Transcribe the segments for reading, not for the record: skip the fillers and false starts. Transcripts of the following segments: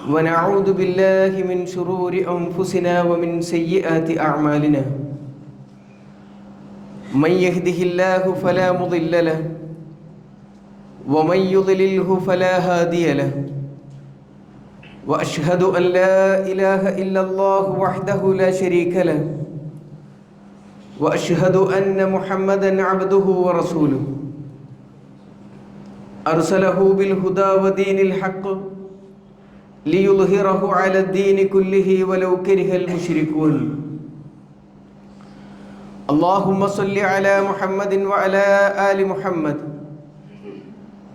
ونعوذ بالله من شرور أنفسنا ومن سيئات أعمالنا من يهده الله فلا مضل له ومن يضلله فلا هادي له وأشهد أن لا إله إلا الله وحده لا شريك له وأشهد أن محمدًا عبده ورسوله أرسله بالهدى ودين الحق ليظهره على الدين كله ولو كره المشركون اللهم صل على محمد وعلى آل محمد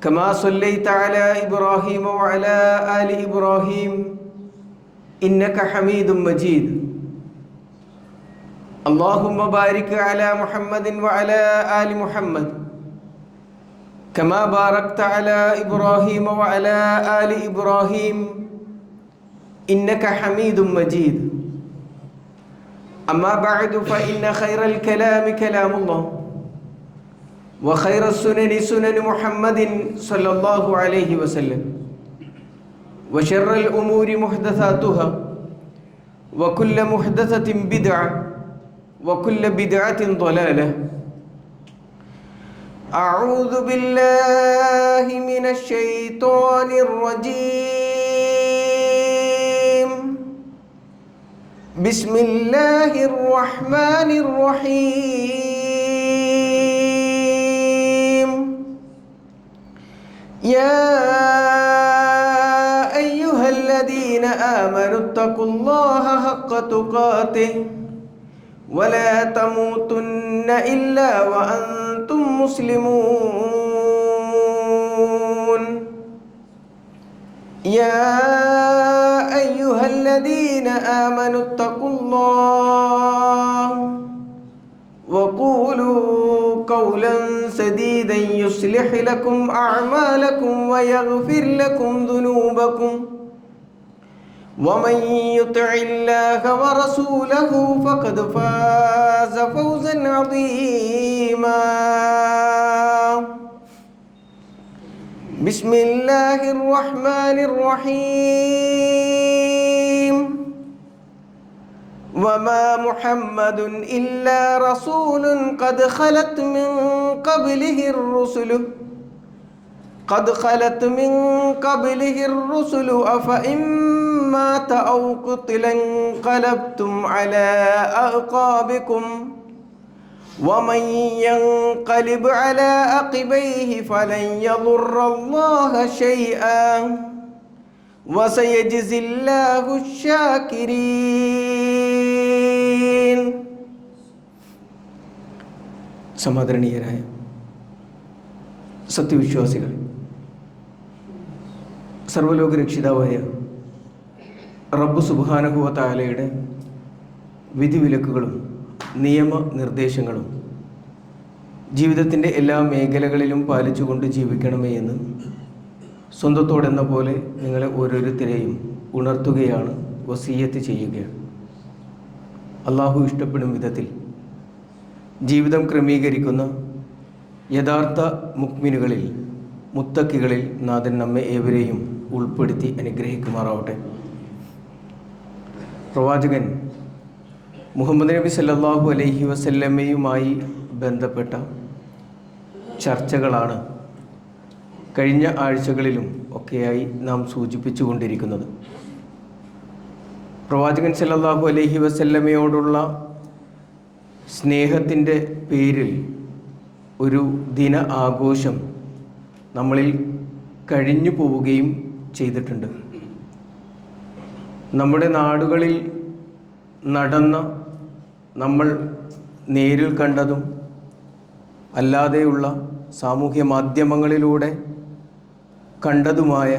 كما صليت على إبراهيم وعلى آل إبراهيم إنك حميد مجيد اللهم بارك على محمد وعلى آل محمد كما باركت على إبراهيم وعلى آل إبراهيم إنك حميد مجيد أما بعد فإن خير الكلام كلام الله وخير السنن سنن محمد صلى الله عليه وسلم وشر الأمور محدثاتها وكل محدثة بدعة وكل بدعة ضلالة أعوذ بالله من الشيطان الرجيم بسم الله الرحمن الرحيم يا أيها الذين آمنوا اتقوا الله حق تقاته ولا تموتن إلا وأنتم مسلمون يا أيها الذين آمنوا اتقوا الله وقولوا قولا سديدا يصلح لكم أعمالكم ويغفر لكم ذنوبكم ومن يطع الله ورسوله فقد فاز فوزا عظيما بسم الله الرحمن الرحيم وما محمد إلا رسول قد خلت من قبله الرسل أفإن مات أو قتل انقلبتم على أعقابكم ومن ينقلب على عقبيه فلن يضر الله شيئا وسيجزي الله الشاكرين. സമാദരണീയരായ സത്യവിശ്വാസികൾ, സർവ്വലോക രക്ഷിതാവായ റബ്ബ് സുബ്ഹാനഹു വ തആലയുടെ വിധിവിലക്കുകളും നിയമനിർദ്ദേശങ്ങളും ജീവിതത്തിൻ്റെ എല്ലാ മേഖലകളിലും പാലിച്ചുകൊണ്ട് ജീവിക്കണമേ എന്ന് സ്വന്തത്തോടെന്ന പോലെ നിങ്ങളെ ഓരോരുത്തരെയും ഉണർത്തുകയാണ്, വസിയ്യത്ത് ചെയ്യുകയാണ്. അള്ളാഹു ഇഷ്ടപ്പെടും വിധത്തിൽ ജീവിതം ക്രമീകരിക്കുന്ന യഥാർത്ഥ മുഅ്മിനുകളിൽ, മുത്തക്കികളിൽ നാഥൻ നമ്മെ ഏവരെയും ഉൾപ്പെടുത്തി അനുഗ്രഹിക്കുമാറാവട്ടെ. പ്രവാചകൻ മുഹമ്മദ് നബി സല്ലല്ലാഹു അലൈഹി വസല്ലമയുമായി ബന്ധപ്പെട്ട ചർച്ചകളാണ് കഴിഞ്ഞ ആഴ്ചകളിലും ഒക്കെയായി നാം സൂചിപ്പിച്ചു കൊണ്ടിരിക്കുന്നത്. പ്രവാചകൻ സല്ലല്ലാഹു അലൈഹി വസല്ലമയോടുള്ള സ്നേഹത്തിൻ്റെ പേരിൽ ഒരു ദിന ആഘോഷം നമ്മളിൽ കഴിഞ്ഞു പോവുകയും ചെയ്തിട്ടുണ്ട്. നമ്മുടെ നാടുകളിൽ നടന്ന, നമ്മൾ നേരിൽ കണ്ടതും അല്ലാതെയുള്ള സാമൂഹ്യ മാധ്യമങ്ങളിലൂടെ കണ്ടതുമായ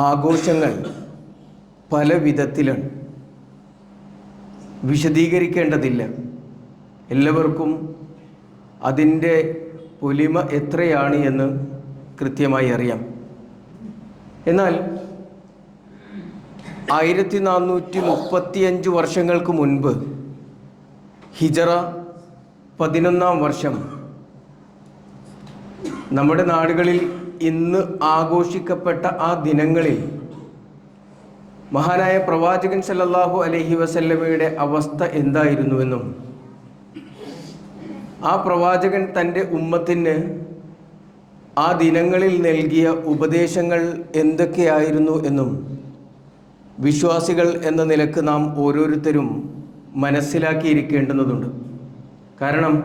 ആഘോഷങ്ങൾ പല വിധത്തിലാണ്. വിശദീകരിക്കേണ്ടതില്ല, എല്ലാവർക്കും അതിൻ്റെ പൊലിമ എത്രയാണ് എന്ന് കൃത്യമായി അറിയാം. എന്നാൽ 1435 വർഷങ്ങൾക്ക് മുൻപ് ഹിജറ 11-ാം വർഷം നമ്മുടെ നാടുകളിൽ ഇന്ന് ആഘോഷിക്കപ്പെട്ട ആ ദിനങ്ങളിൽ മഹാനായ പ്രവാചകൻ സല്ലല്ലാഹു അലൈഹി വസല്ലമയുടെ അവസ്ഥ എന്തായിരുന്നുവെന്നും ആ പ്രവാചകൻ തൻ്റെ ഉമ്മത്തിന് ആ ദിനങ്ങളിൽ നൽകിയ ഉപദേശങ്ങൾ എന്തൊക്കെയായിരുന്നു എന്നും വിശ്വാസികൾ എന്ന നിലക്ക് നാം ഓരോരുത്തരും മനസ്സിലാക്കിയിരിക്കേണ്ടുന്നതുണ്ട്. കാരണം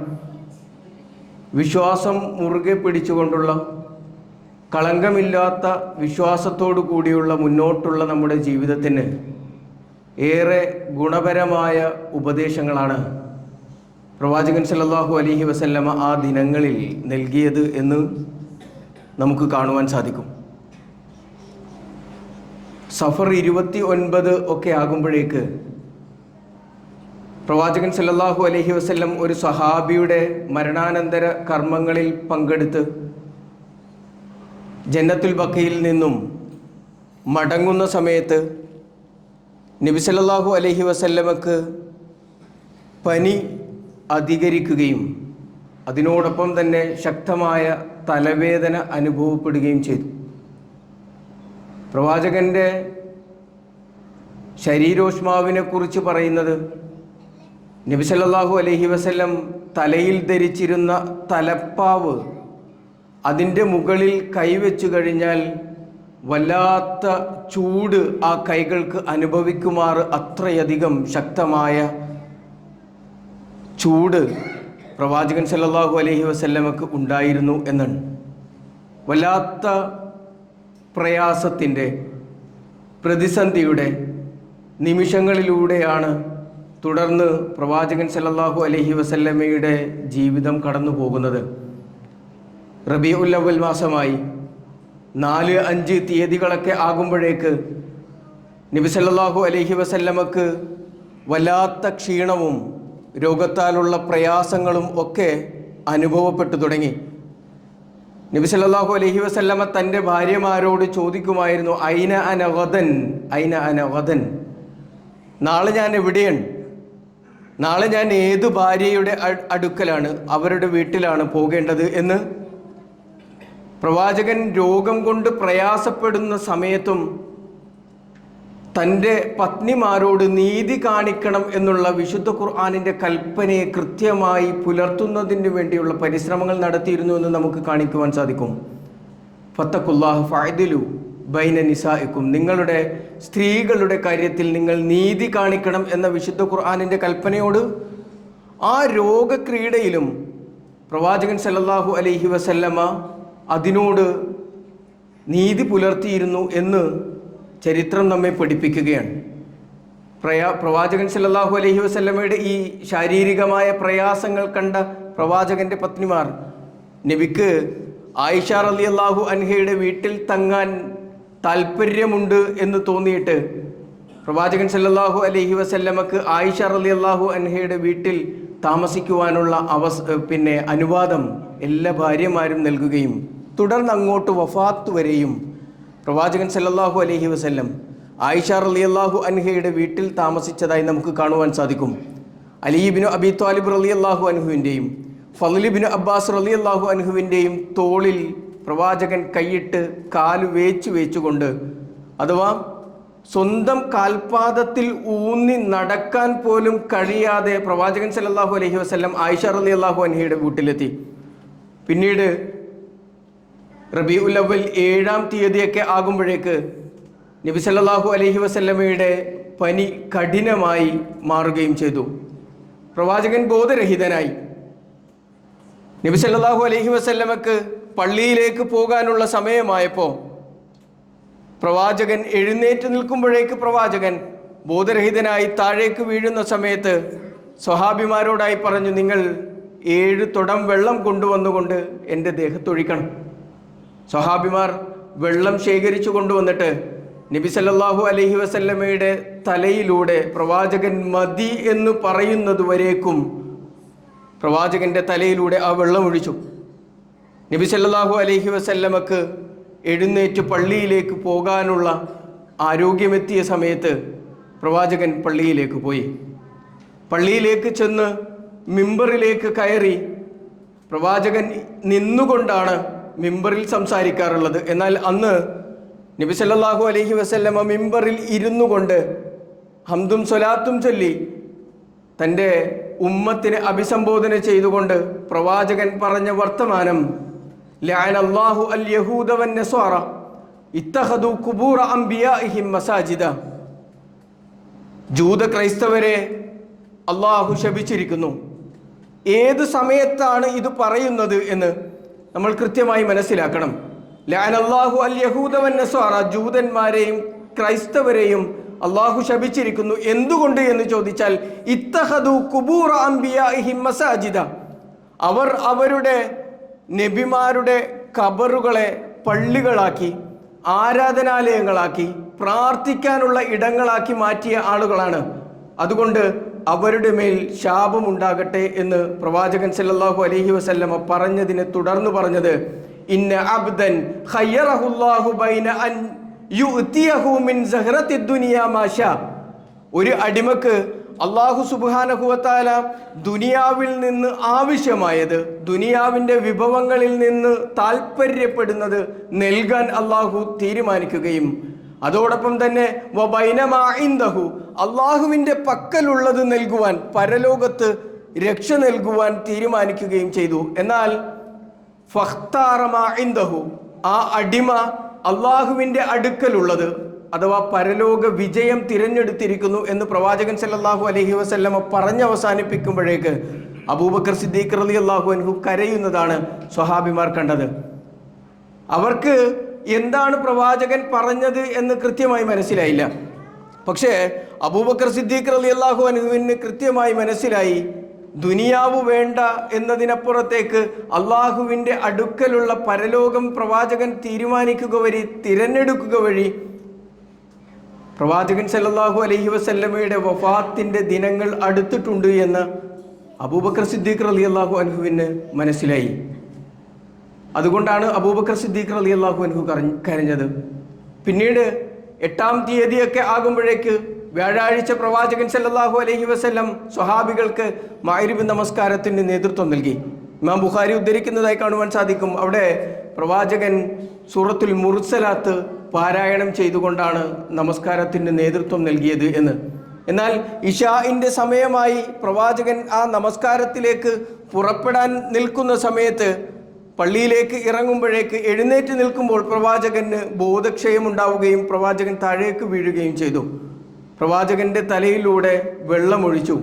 വിശ്വാസം മുറുകെ പിടിച്ചുകൊണ്ടുള്ള കളങ്കമില്ലാത്ത വിശ്വാസത്തോടു കൂടിയുള്ള മുന്നോട്ടുള്ള നമ്മുടെ ജീവിതത്തിന് ഏറെ ഗുണപരമായ ഉപദേശങ്ങളാണ് പ്രവാചകൻ സല്ലല്ലാഹു അലൈഹി വസല്ലമ ആ ദിനങ്ങളിൽ നൽകിയത് എന്ന് നമുക്ക് കാണുവാൻ സാധിക്കും. സഫർ 29 ഒക്കെ ആകുമ്പോഴേക്ക് പ്രവാചകൻ സല്ലല്ലാഹു അലൈഹി വസല്ലം ഒരു സഹാബിയുടെ മരണാനന്തര കർമ്മങ്ങളിൽ പങ്കെടുത്ത് ജന്നത്തുൽ ബഖയിൽ നിന്നും മടങ്ങുന്ന സമയത്ത് നബി സല്ലല്ലാഹു അലൈഹി വസല്ലമക്ക് പനി അധികരിക്കുകയും അതിനോടൊപ്പം തന്നെ ശക്തമായ തലവേദന അനുഭവപ്പെടുകയും ചെയ്തു. പ്രവാചകൻ്റെ ശരീരോഷ്മാവിനെ കുറിച്ച് പറയുന്നത് നബി സല്ലല്ലാഹു അലൈഹി വസല്ലം തലയിൽ ധരിച്ചിരുന്ന തലപ്പാവ് അതിൻ്റെ മുകളിൽ കൈവച്ചു കഴിഞ്ഞാൽ വല്ലാത്ത ചൂട് ആ കൈകൾക്ക് അനുഭവിക്കുമാറ് അത്രയധികം ശക്തമായ ചൂട് പ്രവാചകൻ സല്ലല്ലാഹു അലൈഹി വസല്ലമക്ക് ഉണ്ടായിരുന്നു എന്നാണ്. വല്ലാത്ത പ്രയാസത്തിൻ്റെ പ്രതിസന്ധിയുടെ നിമിഷങ്ങളിലൂടെയാണ് തുടർന്ന് പ്രവാചകൻ സല്ലല്ലാഹു അലൈഹി വസല്ലമയുടെ ജീവിതം കടന്നു പോകുന്നത്. റബീഉൽ അവ്വൽ മാസമായി 4-5 തീയതികളൊക്കെ ആകുമ്പോഴേക്ക് നബി സല്ലല്ലാഹു അലൈഹി വസല്ലമക്ക് വല്ലാത്ത ക്ഷീണവും രോഗത്താലുള്ള പ്രയാസങ്ങളും ഒക്കെ അനുഭവപ്പെട്ടു തുടങ്ങി. നബി സല്ലല്ലാഹു അലൈഹി വസല്ലമ തൻ്റെ ഭാര്യമാരോട് ചോദിക്കുമായിരുന്നു, ഐന അന ഗദൻ, നാളെ ഞാൻ എവിടെയാണ്, നാളെ ഞാൻ ഏത് ഭാര്യയുടെ അടുക്കലാണ്, അവരുടെ വീട്ടിലാണ് പോകേണ്ടത് എന്ന്. പ്രവാചകൻ രോഗം കൊണ്ട് പ്രയാസപ്പെടുന്ന സമയത്തും തൻ്റെ പത്നിമാരോട് നീതി കാണിക്കണം എന്നുള്ള വിശുദ്ധ ഖുർആനിൻ്റെ കൽപ്പനയെ കൃത്യമായി പുലർത്തുന്നതിന് വേണ്ടിയുള്ള പരിശ്രമങ്ങൾ നടത്തിയിരുന്നു എന്ന് നമുക്ക് കാണിക്കുവാൻ സാധിക്കും. ഫത്തഖുല്ലാഹ ഫഅദിലു ബൈന നിസാഇക്കും, നിങ്ങളുടെ സ്ത്രീകളുടെ കാര്യത്തിൽ നിങ്ങൾ നീതി കാണിക്കണം എന്ന വിശുദ്ധ ഖുർആനിൻ്റെ കൽപ്പനയോട് ആ രോഗക്രീഡയിലും പ്രവാചകൻ സല്ലല്ലാഹു അലൈഹി വസല്ലമ അതിനോട് നീതി പുലർത്തിയിരുന്നു എന്ന് ചരിത്രം നമ്മെ പഠിപ്പിക്കുകയാണ്. പ്രവാചകൻ സല്ലല്ലാഹു അലൈഹി വസല്ലമയുടെ ഈ ശാരീരികമായ പ്രയാസങ്ങൾ കണ്ട പ്രവാചകൻ്റെ പത്നിമാർ നബിക്ക് ആയിഷ റളിയല്ലാഹു അൻഹയുടെ വീട്ടിൽ തങ്ങാൻ താല്പര്യമുണ്ട് എന്ന് തോന്നിയിട്ട് പ്രവാചകൻ സല്ലല്ലാഹു അലൈഹി വസല്ലമക്ക് ആയിഷ റളിയല്ലാഹു അൻഹയുടെ വീട്ടിൽ താമസിക്കുവാനുള്ള അനുവാദം എല്ലാ ഭാര്യമാരും നൽകുകയും തുടർന്ന് അങ്ങോട്ട് വഫാത്ത് വരെയും പ്രവാചകൻ സല്ലല്ലാഹു അലൈഹി വസല്ലം ആയിഷ റളിയല്ലാഹു അൻഹയുടെ വീട്ടിൽ താമസിച്ചതായി നമുക്ക് കാണുവാൻ സാധിക്കും. അലി ഇബ്നു അബി ത്വാലിബ് റളിയല്ലാഹു അൻഹുവിൻ്റെയും ഫളൽ ഇബ്നു അബ്ബാസ് റളിയല്ലാഹു അൻഹുവിൻ്റെയും തോളിൽ പ്രവാചകൻ കൈയിട്ട് കാല് വേച്ചുകൊണ്ട്, അഥവാ സ്വന്തം കാൽപാദത്തിൽ ഊന്നി നടക്കാൻ പോലും കഴിയാതെ പ്രവാചകൻ സല്ലല്ലാഹു അലൈഹി വസല്ലം ആയിഷ റളിയല്ലാഹു അൻഹയുടെ വീട്ടിലെത്തി. പിന്നീട് റബീഉൽ അവ്വൽ 7-ാം തീയതിയൊക്കെ ആകുമ്പോഴേക്ക് നബി സല്ലല്ലാഹു അലൈഹി വസല്ലമയുടെ പനി കഠിനമായി മാറുകയും ചെയ്തു. പ്രവാചകൻ ബോധരഹിതനായി. നബി സല്ലല്ലാഹു അലൈഹി വസല്ലമക്ക് പള്ളിയിലേക്ക് പോകാനുള്ള സമയമായപ്പോൾ പ്രവാചകൻ എഴുന്നേറ്റ് നിൽക്കുമ്പോഴേക്ക് പ്രവാചകൻ ബോധരഹിതനായി താഴേക്ക് വീഴുന്ന സമയത്ത് സ്വഹാബിമാരോടായി പറഞ്ഞു, നിങ്ങൾ 7 തുടം വെള്ളം കൊണ്ടുവന്നുകൊണ്ട് എൻ്റെ ദേഹത്തൊഴിക്കണം. സ്വഹാബിമാർ വെള്ളം ശേഖരിച്ചു കൊണ്ടുവന്നിട്ട് നബി സല്ലല്ലാഹു അലൈഹി വസല്ലമയുടെ തലയിലൂടെ പ്രവാചകൻ മതി എന്ന് പറയുന്നത് വരേക്കും പ്രവാചകൻ്റെ തലയിലൂടെ ആ വെള്ളം ഒഴിച്ചു. നബി സല്ലല്ലാഹു അലൈഹി വസല്ലമക്ക് എഴുന്നേറ്റ് പള്ളിയിലേക്ക് പോകാനുള്ള ആരോഗ്യമെത്തിയ സമയത്ത് പ്രവാചകൻ പള്ളിയിലേക്ക് പോയി. പള്ളിയിലേക്ക് ചെന്ന് മിമ്പറിലേക്ക് കയറി. പ്രവാചകൻ നിന്നുകൊണ്ടാണ് മിമ്പറിൽ സംസാരിക്കാറുള്ളത്. എന്നാൽ അന്ന് നബി സല്ലല്ലാഹു അലൈഹി വസല്ലമ മിമ്പറിൽ ഇരുന്നു കൊണ്ട് ഹംദും സ്വലാത്തും ചൊല്ലി തൻ്റെ ഉമ്മത്തിനെ അഭിസംബോധന ചെയ്തുകൊണ്ട് പ്രവാചകൻ പറഞ്ഞ വർത്തമാനം, ലഅനല്ലാഹു അൽ യഹൂദ വൻ നസ്വാറ ഇത്തഖദു ഖുബൂറ അംബിയാഇഹിം മസാജിദ. ജൂത ക്രൈസ്തവരെ അള്ളാഹു ശപിച്ചിരിക്കുന്നു. ഏത് സമയത്താണ് ഇത് പറയുന്നത് എന്ന് നമ്മൾ കൃത്യമായി മനസ്സിലാക്കണം. ലഅനല്ലാഹു അൽ യഹൂദ വൻ നസ്വാറ, ജൂതന്മാരെയും ക്രൈസ്തവരെയും അള്ളാഹു ശപിച്ചിരിക്കുന്നു. എന്തുകൊണ്ട് എന്ന് ചോദിച്ചാൽ, ഇത്തഖദു ഖുബൂറ അംബിയാഇഹിം മസാജിദ, അവർ അവരുടെ നബിമാരുടെ ഖബറുകളെ പള്ളികളാക്കി, ആരാധനാലയങ്ങളാക്കി, പ്രാർത്ഥിക്കാനുള്ള ഇടങ്ങളാക്കി മാറ്റിയ ആളുകളാണ്. അതുകൊണ്ട് അവരുടെ മേൽ ശാപമുണ്ടാകട്ടെ എന്ന് പ്രവാചകൻ സല്ലല്ലാഹു അലൈഹി വസല്ലമ പറഞ്ഞതിനെ തുടർന്ന് പറഞ്ഞത്, ഇന്ന അബ്ദൻ ഖയ്യറഹുല്ലാഹു ബൈന അൻ യുഅ്തിയഹു മിൻ സഹറത്തി ദുനിയാ മാഷാ. ഒരു അടിമക്ക് അല്ലാഹു സുബ്ഹാനഹു വ തആല ദുനിയാവിൽ നിന്ന് ആവശ്യമായത്, ദുനിയാവിൻ്റെ വിഭവങ്ങളിൽ നിന്ന് താല്പര്യപ്പെടുന്നത് നൽകാൻ അല്ലാഹു തീരുമാനിക്കുകയും അതോടൊപ്പം തന്നെ വബൈന മാ ഇൻദഹു, അല്ലാഹുവിൻ്റെ പക്കലുള്ളത് നൽകുവാൻ, പരലോകത്ത് രക്ഷ നൽകുവാൻ തീരുമാനിക്കുകയും ചെയ്തു. എന്നാൽ ഫഖ്താറ മാ ഇൻദഹു, ആ അടിമ അള്ളാഹുവിൻ്റെ അടുക്കലുള്ളത് അഥവാ പരലോക വിജയം തിരഞ്ഞെടുത്തിരിക്കുന്നു എന്ന് പ്രവാചകൻ സല്ലല്ലാഹു അലൈഹി വസല്ലമ പറഞ്ഞവസാനിപ്പിക്കുമ്പോഴേക്ക് അബൂബക്കർ സിദ്ദീഖ് റളിയല്ലാഹു അൻഹു കരയുന്നതാണ് സ്വഹാബിമാർ കണ്ടത്. അവർക്ക് എന്താണ് പ്രവാചകൻ പറഞ്ഞത് എന്ന് കൃത്യമായി മനസ്സിലായില്ല. പക്ഷേ അബൂബക്കർ സിദ്ദീഖ് റളിയല്ലാഹു അൻഹുവിന് കൃത്യമായി മനസ്സിലായി, ദുനിയാവ് വേണ്ട എന്നതിനപ്പുറത്തേക്ക് അള്ളാഹുവിൻ്റെ അടുക്കലുള്ള പരലോകം പ്രവാചകൻ തീരുമാനിക്കുക വഴി, തിരഞ്ഞെടുക്കുക വഴി പ്രവാചകൻ സല്ലല്ലാഹു അലൈഹി വസല്ലമയുടെ വഫാത്തിൻ്റെ ദിനങ്ങൾ അടുത്തിട്ടുണ്ട് എന്ന് അബൂബക്കർ സിദ്ദീഖ് റളിയല്ലാഹു അൻഹുവിന് മനസ്സിലായി. അതുകൊണ്ടാണ് അബൂബക്കർ സിദ്ദീഖ് റളിയല്ലാഹു അൻഹു കരഞ്ഞത്. പിന്നീട് 8-ാം തീയതിയൊക്കെ ആകുമ്പോഴേക്ക് വ്യാഴാഴ്ച പ്രവാചകൻ സല്ലല്ലാഹു അലൈഹി വസല്ലം സ്വഹാബികൾക്ക് മഗ്‌രിബ് നമസ്കാരത്തിന് നേതൃത്വം നൽകി. ഇമാം ബുഖാരി ഉദ്ധരിക്കുന്നതായി കാണുവാൻ സാധിക്കും, അവിടെ പ്രവാചകൻ സൂറത്തുൽ മുർസലാത്ത് പാരായണം ചെയ്തുകൊണ്ടാണ് നമസ്കാരത്തിന് നേതൃത്വം നൽകിയത് എന്ന്. എന്നാൽ ഇശാഇൻ്റെ സമയമായി പ്രവാചകൻ ആ നമസ്കാരത്തിലേക്ക് പുറപ്പെടാൻ നിൽക്കുന്ന സമയത്ത് പള്ളിയിലേക്ക് ഇറങ്ങുമ്പോഴേക്ക് എഴുന്നേറ്റ് നിൽക്കുമ്പോൾ പ്രവാചകന് ബോധക്ഷയമുണ്ടാവുകയും പ്രവാചകൻ താഴേക്ക് വീഴുകയും ചെയ്തു. പ്രവാചകൻ്റെ തലയിലൂടെ വെള്ളമൊഴിച്ചു.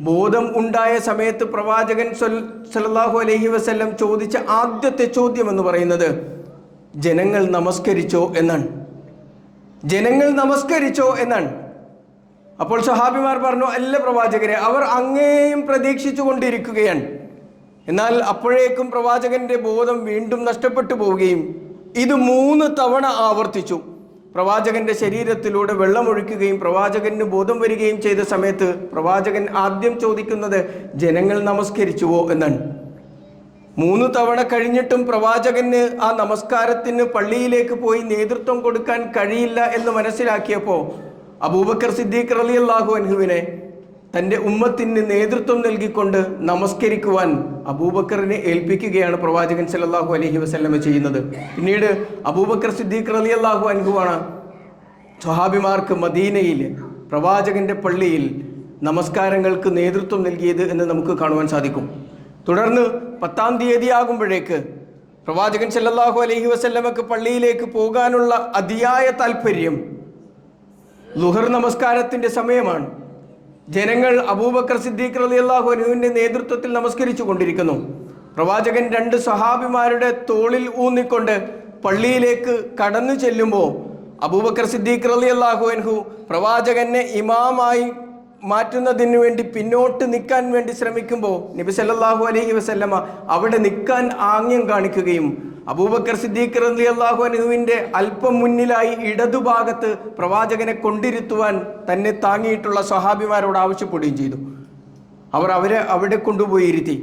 ബോധം ഉണ്ടായ സമയത്ത് പ്രവാചകൻ സല്ലല്ലാഹു അലൈഹി വസല്ലം ചോദിച്ച ആദ്യത്തെ ചോദ്യം എന്ന് പറയുന്നത്, ജനങ്ങൾ നമസ്കരിച്ചോ എന്നാണ്. ജനങ്ങൾ നമസ്കരിച്ചോ എന്നാണ്. അപ്പോൾ സ്വഹാബിമാർ പറഞ്ഞു, അല്ല പ്രവാചകരെ, അവർ അങ്ങേയും പ്രതീക്ഷിച്ചു കൊണ്ടിരിക്കുകയാണ്. എന്നാൽ അപ്പോഴേക്കും പ്രവാചകന്റെ ബോധം വീണ്ടും നഷ്ടപ്പെട്ടു പോവുകയും ഇത് 3 തവണ ആവർത്തിച്ചു. പ്രവാചകന്റെ ശരീരത്തിലൂടെ വെള്ളമൊഴിക്കുകയും പ്രവാചകന് ബോധം വരികയും ചെയ്ത സമയത്ത് പ്രവാചകൻ ആദ്യം ചോദിക്കുന്നത് ജനങ്ങൾ നമസ്കരിച്ചുവോ എന്നാണ്. 3 തവണ കഴിഞ്ഞിട്ടും പ്രവാചകന് ആ നമസ്കാരത്തിന് പള്ളിയിലേക്ക് പോയി നേതൃത്വം കൊടുക്കാൻ കഴിയില്ല എന്ന് മനസ്സിലാക്കിയപ്പോൾ അബൂബക്കർ സിദ്ദീഖ് റളിയല്ലാഹു അൻഹുവിനെ തൻ്റെ ഉമ്മത്തിന് നേതൃത്വം നൽകിക്കൊണ്ട് നമസ്കരിക്കുവാൻ അബൂബക്കറിനെ ഏൽപ്പിക്കുകയാണ് പ്രവാചകൻ സല്ലല്ലാഹു അലൈഹി വസല്ലമ ചെയ്യുന്നത്. പിന്നീട് അബൂബക്കർ സിദ്ദീഖ് റളിയല്ലാഹു അൻഹുവാണ് സ്വഹാബിമാർക്ക് മദീനയിൽ പ്രവാചകന്റെ പള്ളിയിൽ നമസ്കാരങ്ങൾക്ക് നേതൃത്വം നൽകിയത് എന്ന് നമുക്ക് കാണുവാൻ സാധിക്കും. തുടർന്ന് 10-ാം തീയതി ആകുമ്പോഴേക്ക് പ്രവാചകൻ സല്ലല്ലാഹു അലൈഹി വസല്ലമക്ക് പള്ളിയിലേക്ക് പോകാനുള്ള അതിയായ താല്പര്യം. ളുഹർ നമസ്കാരത്തിൻ്റെ സമയമാണ്. ജനങ്ങൾ അബൂബക്കർ സിദ്ദീഖ് റളിയല്ലാഹു അൻഹുവിൻ്റെ നേതൃത്വത്തിൽ നമസ്കരിച്ചു കൊണ്ടിരിക്കുന്നു. പ്രവാചകൻ 2 സ്വഹാബിമാരുടെ തോളിൽ ഊന്നിക്കൊണ്ട് പള്ളിയിലേക്ക് കടന്നു ചെല്ലുമ്പോൾ അബൂബക്കർ സിദ്ദീഖ് റളിയല്ലാഹു അൻഹു പ്രവാചകനെ ഇമാമായി മാറ്റുന്നതിന് വേണ്ടി പിന്നോട്ട് നിൽക്കാൻ വേണ്ടി ശ്രമിക്കുമ്പോൾ നബി സല്ലല്ലാഹു അലൈഹി വസല്ലമ അവിടെ നിൽക്കാൻ ആംഗ്യം കാണിക്കുകയും അബൂബക്കർ സിദ്ദീഖ് റളിയല്ലാഹു അൻഹുവിൻ്റെ അല്പം മുന്നിലായി ഇടതുഭാഗത്ത് പ്രവാചകനെ കൊണ്ടിരുത്തുവാൻ തന്നെ താങ്ങിയിട്ടുള്ള സ്വഹാബിമാരോട് ആവശ്യപ്പെടുകയും ചെയ്തു. അവരെ അവിടെ കൊണ്ടുപോയി ഇരുത്തി.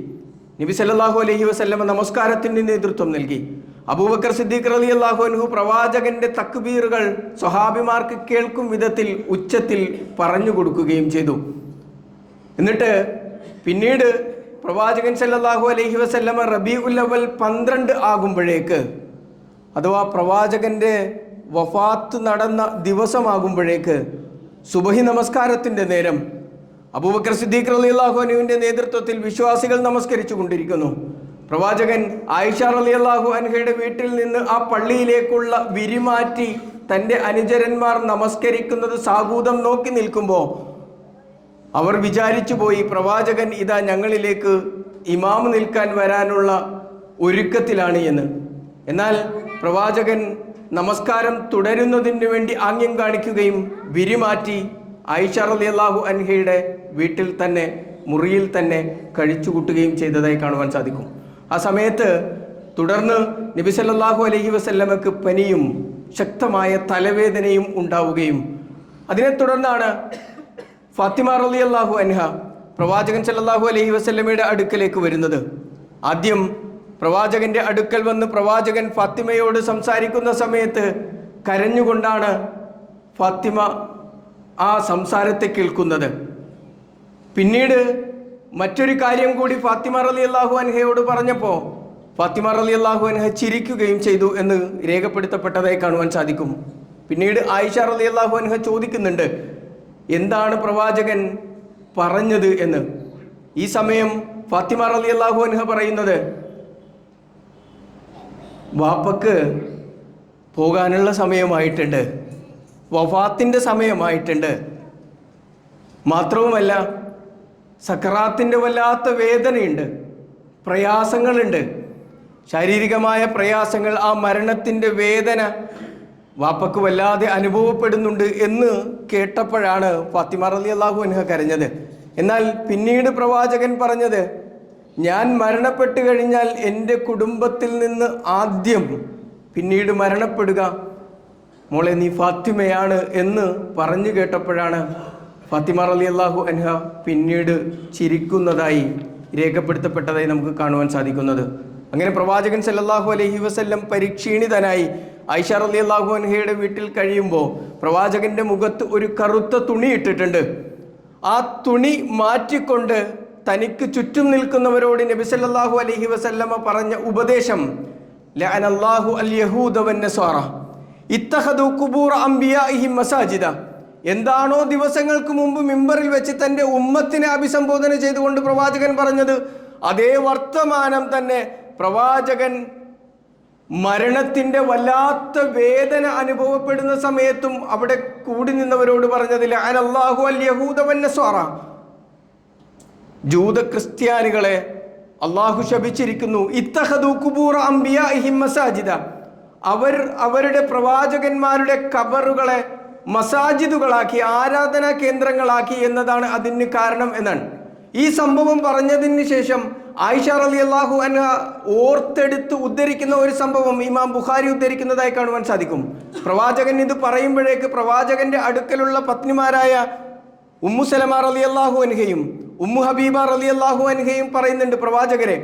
നബി സല്ലല്ലാഹു അലൈഹി വസല്ലമ നമസ്കാരത്തിന് നേതൃത്വം നൽകി. അബൂബക്കർ സിദ്ദീഖ് റളിയല്ലാഹു അൻഹു പ്രവാചകന്റെ തക്ബീറുകൾ സ്വഹാബിമാർക്ക് കേൾക്കും വിധത്തിൽ ഉച്ചത്തിൽ പറഞ്ഞു കൊടുക്കുകയും ചെയ്തു. എന്നിട്ട് പിന്നീട് പ്രവാചകൻ സല്ലല്ലാഹു അലൈഹി വസല്ലമ റബീഉൽ അവ്വൽ 12 ആകുമ്പോഴേക്ക്, അഥവാ പ്രവാചകന്റെ വഫാത്ത് നടന്ന ദിവസമാകുമ്പോഴേക്ക് സുബഹി നമസ്കാരത്തിൻ്റെ നേരം അബൂബക്കർ സിദ്ദീഖ് റളിയല്ലാഹു അൻഹുവിൻ്റെ നേതൃത്വത്തിൽ വിശ്വാസികൾ നമസ്കരിച്ചു കൊണ്ടിരിക്കുന്നു. പ്രവാചകൻ ആയിഷ റളിയല്ലാഹു അൻഹയുടെ വീട്ടിൽ നിന്ന് ആ പള്ളിയിലേക്കുള്ള വിരിമാറ്റി തൻ്റെ അനുചരന്മാർ നമസ്കരിക്കുന്നത് സാഗൂതം നോക്കി നിൽക്കുമ്പോൾ അവർ വിചാരിച്ചു പോയി, പ്രവാചകൻ ഇതാ ഞങ്ങളിലേക്ക് ഇമാം നിൽക്കാൻ വരാനുള്ള ഒരുക്കത്തിലാണ് എന്ന്. എന്നാൽ പ്രവാചകൻ നമസ്കാരം തുടരുന്നതിന് വേണ്ടി ആംഗ്യം കാണിക്കുകയും വിരിമാറ്റി ആയിഷ റളിയല്ലാഹു അൻഹയുടെ വീട്ടിൽ തന്നെ, മുറിയിൽ തന്നെ കഴിച്ചുകൂട്ടുകയും ചെയ്തതായി കാണുവാൻ സാധിക്കും. ആ സമയത്ത് തുടർന്ന് നബി സല്ലല്ലാഹു അലൈഹി വസല്ലമക്ക് പനിയും ശക്തമായ തലവേദനയും ഉണ്ടാവുകയും അതിനെ തുടർന്നാണ് ഫാത്തിമ റളിയല്ലാഹു അൻഹ പ്രവാചകൻ സല്ലല്ലാഹു അലൈഹി വസല്ലമയുടെ അടുക്കലേക്ക് വരുന്നത്. ആദ്യം പ്രവാചകന്റെ അടുക്കൽ വന്ന് പ്രവാചകൻ ഫാത്തിമയോട് സംസാരിക്കുന്ന സമയത്ത് കരഞ്ഞുകൊണ്ടാണ് ഫാത്തിമ ആ സംസാരത്തെ കേൾക്കുന്നത്. പിന്നീട് മറ്റൊരു കാര്യം കൂടി ഫാത്തിമ റളിയല്ലാഹു അൻഹയോട് പറഞ്ഞപ്പോൾ ഫാത്തിമ റളിയല്ലാഹു അൻഹ ചിരിക്കുകയും ചെയ്തു എന്ന് രേഖപ്പെടുത്തപ്പെട്ടതായി കാണുവാൻ സാധിക്കും. പിന്നീട് ആയിഷ റളിയല്ലാഹു അൻഹ ചോദിക്കുന്നുണ്ട്, എന്താണ് പ്രവാചകൻ പറഞ്ഞത് എന്ന്. ഈ സമയം ഫാത്തിമ റളിയല്ലാഹു അൻഹ പറയുന്നത്, വാപ്പക്ക് പോകാനുള്ള സമയമായിട്ടുണ്ട്, വഫാത്തിൻ്റെ സമയമായിട്ടുണ്ട്, മാത്രവുമല്ല സക്കറാത്തിൻ്റെ വല്ലാത്ത വേദനയുണ്ട്, പ്രയാസങ്ങളുണ്ട്, ശാരീരികമായ പ്രയാസങ്ങൾ, ആ മരണത്തിൻ്റെ വേദന വാപ്പക്ക് വല്ലാതെ അനുഭവപ്പെടുന്നുണ്ട് എന്ന് കേട്ടപ്പോഴാണ് ഫാത്തിമ റളിയല്ലാഹു അൻഹ കരഞ്ഞത്. എന്നാൽ പിന്നീട് പ്രവാചകൻ പറഞ്ഞത്, ഞാൻ മരണപ്പെട്ട് കഴിഞ്ഞാൽ എൻ്റെ കുടുംബത്തിൽ നിന്ന് ആദ്യം പിന്നീട് മരണപ്പെടുക മോളെ നീ ഫാത്തിമയാണ് എന്ന് പറഞ്ഞു കേട്ടപ്പോഴാണ് ഫാത്തിമ റളിയല്ലാഹു അൻഹ പിന്നീട് ചിരിക്കുന്നതായി രേഖപ്പെടുത്തപ്പെട്ടതായി നമുക്ക് കാണുവാൻ സാധിക്കുന്നത്. അങ്ങനെ പ്രവാചകൻ സല്ലല്ലാഹു അലൈഹി വസല്ലം പരിക്ഷീണിതനായി ആയിഷ റളിയല്ലാഹു അൻഹയുടെ വീട്ടിൽ കഴിയുമ്പോൾ പ്രവാചകന്റെ മുഖത്ത് ഒരു കറുത്ത തുണി ഇട്ടിട്ടുണ്ട്. ആ തുണി മാറ്റിക്കൊണ്ട് തനിക്ക് ചുറ്റും നിൽക്കുന്നവരോട് നബി സല്ലല്ലാഹു അലൈഹി വസല്ലമ പറഞ്ഞ ഉപദേശം, ലഅനല്ലാഹു അൽ യഹൂദ വന്നസ്വാറ ഇത്തഖദു ഖുബൂറ അംബിയാഇഹിം മസാജിദ. എന്താണോ ദിവസങ്ങൾക്ക് മുമ്പ് മിമ്പറിൽ വെച്ച് തൻ്റെ ഉമ്മത്തിനെ അഭിസംബോധന ചെയ്തുകൊണ്ട് പ്രവാചകൻ പറഞ്ഞത്, അതേ വർത്തമാനം തന്നെ പ്രവാചകൻ മരണത്തിൻ്റെ വല്ലാത്ത വേദന അനുഭവപ്പെടുന്ന സമയത്തും അവിടെ കൂടി നിന്നവരോട് പറഞ്ഞത്, ലഅനല്ലാഹു അൽ യഹൂദ വന്നസ്വാറ, ജൂത ക്രിസ്ത്യാനികളെ അള്ളാഹു ശപിച്ചിരിക്കുന്നു. ഇത്തഖദു ഖുബൂറ അംബിയാഇഹിം മസാജിദ, അവരുടെ പ്രവാചകന്മാരുടെ ഖബറുകളെ മസാജിദുകളാക്കി, ആരാധനാ കേന്ദ്രങ്ങളാക്കി എന്നതാണ് അതിന് കാരണം എന്നാണ്. ഈ സംഭവം പറഞ്ഞതിന് ശേഷം ആയിഷ റളിയല്ലാഹു അൻഹ ഓർത്തെടുത്ത് ഉദ്ധരിക്കുന്ന ഒരു സംഭവം ഇമാം ബുഖാരി ഉദ്ധരിക്കുന്നതായി കാണുവാൻ സാധിക്കും. പ്രവാചകൻ ഇത് പറയുമ്പോഴേക്ക് പ്രവാചകന്റെ അടുക്കലുള്ള പത്നിമാരായ ഉമ്മു സലമ റളിയല്ലാഹു അൻഹയും ഉമ്മു ഹബീബ റളിയല്ലാഹു അൻഹയും പറയുന്നുണ്ട്, പ്രവാചകരെ,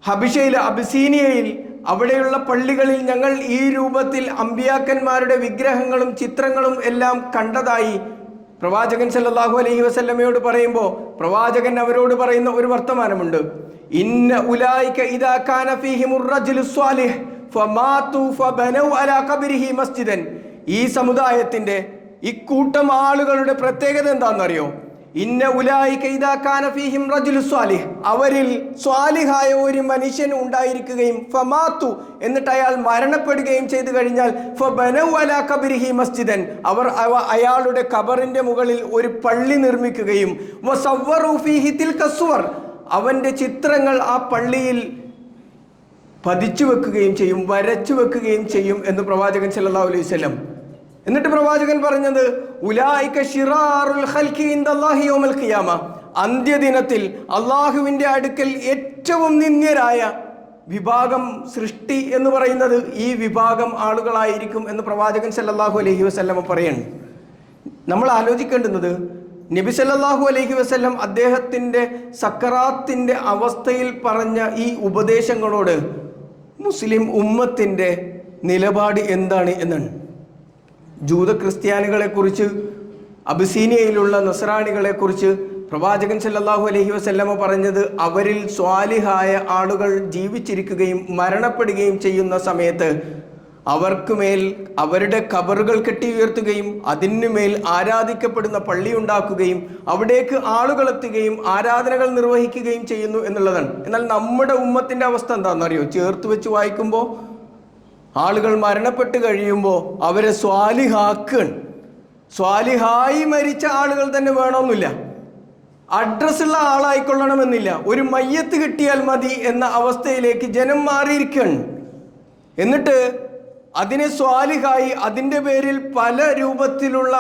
ഹബിഷയിലെ അബിസീനിയയിൽ അവിടെയുള്ള പള്ളികളിൽ ഞങ്ങൾ ഈ രൂപത്തിൽ അമ്പിയാക്കന്മാരുടെ വിഗ്രഹങ്ങളും ചിത്രങ്ങളും എല്ലാം കണ്ടതായി പ്രവാചകൻ സല്ലല്ലാഹു അലൈഹി വസല്ലമയോട് പറയുമ്പോൾ പ്രവാചകൻ അവരോട് പറയുന്ന ഒരു വർത്തമാനമുണ്ട്, ഇന്ന ഉലൈക ഇദാ കാന ഫീഹിമുർ റജുലു സ്വാലിഹ് ഫമാതു ഫബനൗ അലാ ഖബരിഹി മസ്ജിദൻ. ഈ സമുദായത്തിന്റെ ഇക്കൂട്ടം ആളുകളുടെ പ്രത്യേകത എന്താണെന്നറിയോ? ഇന്ന ഉലൈക ഇദാ കാന ഫീഹിം റജുലു സ്വാലിഹ്, അവരിൽ സ്വാലിഹായ ഒരു മനുഷ്യൻ ഉണ്ടായിരിക്കുകയും ഫമാതു എന്നിട്ട് അയാൾ മരണപ്പെടുകയും ചെയ്തു കഴിഞ്ഞാൽ ഫബനൗ അലാ ഖബരിഹി മസ്ജിദൻ, അവർ അയാളുടെ ഖബറിന്റെ മുകളിൽ ഒരു പള്ളി നിർമ്മിക്കുകയും വസവ്വറു ഫീഹി തിൽക സുവർ, അവന്റെ ചിത്രങ്ങൾ ആ പള്ളിയിൽ പതിച്ചു വെക്കുകയും ചെയ്യും, വരച്ചു വെക്കുകയും ചെയ്യും എന്ന് പ്രവാചകൻ സല്ലല്ലാഹു അലൈഹി വസല്ലം. എന്നിട്ട് പ്രവാചകൻ പറഞ്ഞത്, ഉലൈക ശിറാറുൽ ഖൽഖി ഇൻദല്ലാഹി യൗമൽ ഖിയാമ, അന്ത്യദിനത്തിൽ അള്ളാഹുവിൻ്റെ അടുക്കൽ ഏറ്റവും നിന്ദ്യരായ വിഭാഗം സൃഷ്ടി എന്ന് പറയുന്നത് ഈ വിഭാഗം ആളുകളായിരിക്കും എന്ന് പ്രവാചകൻ സല്ലല്ലാഹു അലൈഹി വസല്ലം പറയുന്നു. നമ്മൾ ആലോചിക്കേണ്ടുന്നത്, നബി സല്ലല്ലാഹു അലൈഹി വസല്ലം അദ്ദേഹത്തിൻ്റെ സക്കറാത്തിൻ്റെ അവസ്ഥയിൽ പറഞ്ഞ ഈ ഉപദേശങ്ങളോട് മുസ്ലിം ഉമ്മത്തിൻ്റെ നിലപാട് എന്താണ് എന്നാണ്. ജൂത ക്രിസ്ത്യാനികളെക്കുറിച്ച്, അബിസീനിയയിലുള്ള നസ്രാണികളെക്കുറിച്ച് പ്രവാചകൻ സല്ലല്ലാഹു അലൈഹി വസല്ലമ പറഞ്ഞത്, അവരിൽ സ്വാലിഹായ ആളുകൾ ജീവിച്ചിരിക്കുകയും മരണപ്പെടുകയും ചെയ്യുന്ന സമയത്ത് അവർക്ക് മേൽ അവരുടെ ഖബറുകൾ കെട്ടി ഉയർത്തുകയും അതിനുമേൽ ആരാധിക്കപ്പെടുന്ന പള്ളി ഉണ്ടാക്കുകയും അവിടേക്ക് ആളുകളെത്തുകയും ആരാധനകൾ നിർവഹിക്കുകയും ചെയ്യുന്നു എന്നുള്ളതാണ്. എന്നാൽ നമ്മുടെ ഉമ്മത്തിൻ്റെ അവസ്ഥ എന്താണെന്നറിയോ? ചേർത്ത് വെച്ച് വായിക്കുമ്പോൾ ആളുകൾ മരണപ്പെട്ട് കഴിയുമ്പോൾ അവരെ സ്വാലിഹായി മരിച്ച ആളുകൾ തന്നെ വേണമെന്നില്ല, അഡ്രസ്സുള്ള ആളായിക്കൊള്ളണമെന്നില്ല, ഒരു മയ്യത്ത് കിട്ടിയാൽ മതി എന്ന അവസ്ഥയിലേക്ക് ജനം മാറിയിരിക്കുകയാണ്. എന്നിട്ട് അതിനെ സ്വാലിഹായി അതിൻ്റെ പേരിൽ പല രൂപത്തിലുള്ള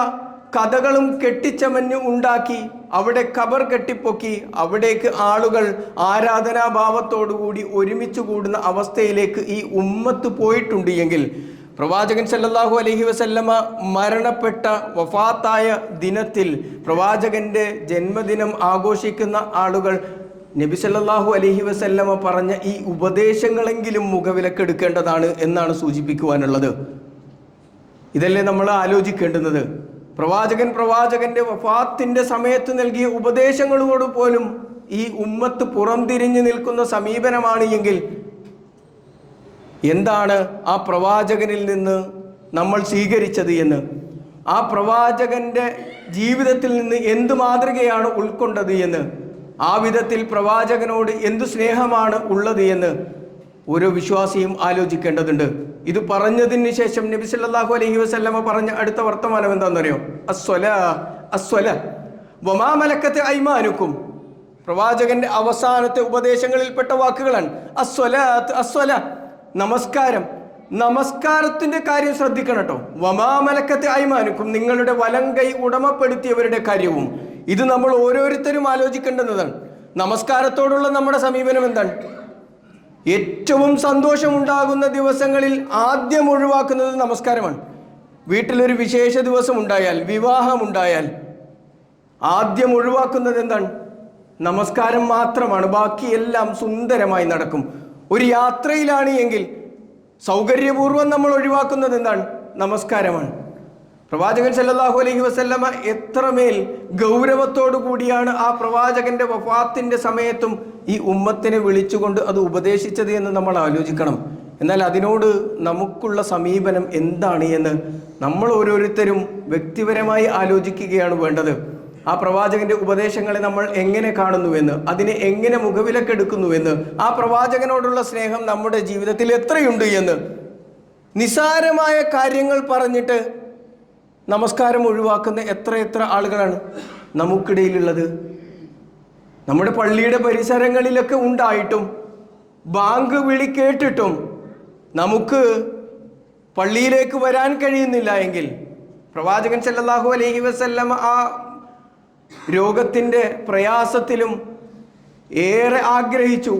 കഥകളും കെട്ടിച്ചമഞ്ഞ് ഉണ്ടാക്കി അവിടെ ഖബർ കെട്ടിപ്പൊക്കി അവിടേക്ക് ആളുകൾ ആരാധനാഭാവത്തോടുകൂടി ഒരുമിച്ച് കൂടുന്ന അവസ്ഥയിലേക്ക് ഈ ഉമ്മത്ത് പോയിട്ടുണ്ട് എങ്കിൽ പ്രവാചകൻ സല്ലല്ലാഹു അലൈഹി വസല്ലമ മരണപ്പെട്ട വഫാത്തായ ദിനത്തിൽ പ്രവാചകന്റെ ജന്മദിനം ആഘോഷിക്കുന്ന ആളുകൾ നബി സല്ലല്ലാഹു അലൈഹി വസല്ലമ പറഞ്ഞ ഈ ഉപദേശങ്ങളെങ്കിലും മുഖവിലക്കെടുക്കേണ്ടതാണ് എന്നാണ് സൂചിപ്പിക്കുവാനുള്ളത്. ഇതല്ലേ നമ്മൾ ആലോചിക്കേണ്ടുന്നത്? പ്രവാചകന്റെ വഫാത്തിന്റെ സമയത്ത് നൽകിയ ഉപദേശങ്ങളോട് പോലും ഈ ഉമ്മത്ത് പുറംതിരിഞ്ഞു നിൽക്കുന്ന സമീപനമാണ് എങ്കിൽ എന്താണ് ആ പ്രവാചകനിൽ നിന്ന് നമ്മൾ സ്വീകരിച്ചത് എന്ന്, ആ പ്രവാചകന്റെ ജീവിതത്തിൽ നിന്ന് എന്ത് മാതൃകയാണ് ഉൾക്കൊണ്ടത് എന്ന്, ആ വിധത്തിൽ പ്രവാചകനോട് എന്തു സ്നേഹമാണ് ഉള്ളത് എന്ന് ഓരോ വിശ്വാസിയും ആലോചിക്കേണ്ടതുണ്ട്. ഇത് പറഞ്ഞതിന് ശേഷം നബി സല്ലല്ലാഹു അലൈഹി വസല്ലമ പറഞ്ഞ അടുത്ത വർത്തമാനം എന്താണെന്നറിയോ? അസ്വല വമാ മലക്കത്ത് ഐമാനുക്കും. പ്രവാചകന്റെ അവസാനത്തെ ഉപദേശങ്ങളിൽപ്പെട്ട വാക്കുകളാണ് അസ്വല, നമസ്കാരം. നമസ്കാരത്തിന്റെ കാര്യം ശ്രദ്ധിക്കണം കേട്ടോ. വമാ മലക്കത്ത് ഐമാനുക്കും, നിങ്ങളുടെ വലം കൈ ഉടമപ്പെടുത്തിയവരുടെ കാര്യവും. ഇത് നമ്മൾ ഓരോരുത്തരും ആലോചിക്കേണ്ടുന്നതാണ്. നമസ്കാരത്തോടുള്ള നമ്മുടെ സമീപനം എന്താണ്? ഏറ്റവും സന്തോഷമുണ്ടാകുന്ന ദിവസങ്ങളിൽ ആദ്യം ഒഴിവാക്കുന്നത് നമസ്കാരമാണ്. വീട്ടിലൊരു വിശേഷ ദിവസം ഉണ്ടായാൽ, വിവാഹമുണ്ടായാൽ ആദ്യം ഒഴിവാക്കുന്നത് എന്താണ്? നമസ്കാരം മാത്രമാണ്. ബാക്കിയെല്ലാം സുന്ദരമായി നടക്കും. ഒരു യാത്രയിലാണ് എങ്കിൽ സൗകര്യപൂർവ്വം നമ്മൾ ഒഴിവാക്കുന്നത് എന്താണ്? നമസ്കാരമാണ്. പ്രവാചകൻ സല്ലല്ലാഹു അലൈഹി വസല്ലമ എത്രമേൽ ഗൗരവത്തോടു കൂടിയാണ് ആ പ്രവാചകന്റെ വഫാത്തിന്റെ സമയത്തും ഈ ഉമ്മത്തിനെ വിളിച്ചുകൊണ്ട് അത് ഉപദേശിച്ചത് എന്ന് നമ്മൾ ആലോചിക്കണം. എന്നാൽ അതിനോട് നമുക്കുള്ള സമീപനം എന്താണ് എന്ന് നമ്മൾ ഓരോരുത്തരും വ്യക്തിപരമായി ആലോചിക്കുകയാണ് വേണ്ടത്. ആ പ്രവാചകന്റെ ഉപദേശങ്ങളെ നമ്മൾ എങ്ങനെ കാണുന്നുവെന്ന്, അതിനെ എങ്ങനെ മുഖവിലക്കെടുക്കുന്നുവെന്ന്, ആ പ്രവാചകനോടുള്ള സ്നേഹം നമ്മുടെ ജീവിതത്തിൽ എത്രയുണ്ട് എന്ന്, നിസാരമായ കാര്യങ്ങൾ പറഞ്ഞിട്ട് നമസ്കാരം ഒഴിവാക്കുന്ന എത്ര ആളുകളാണ് നമുക്കിടയിലുള്ളത്. നമ്മുടെ പള്ളിയുടെ പരിസരങ്ങളിലൊക്കെ ഉണ്ടായിട്ടും ബാങ്ക് വിളി കേട്ടിട്ടും നമുക്ക് പള്ളിയിലേക്ക് വരാൻ കഴിയുന്നില്ല എങ്കിൽ പ്രവാചകൻ സല്ലല്ലാഹു അലൈഹി വസല്ലമ ആ രോഗത്തിൻ്റെ പ്രയാസത്തിലും ഏറെ ആഗ്രഹിച്ചു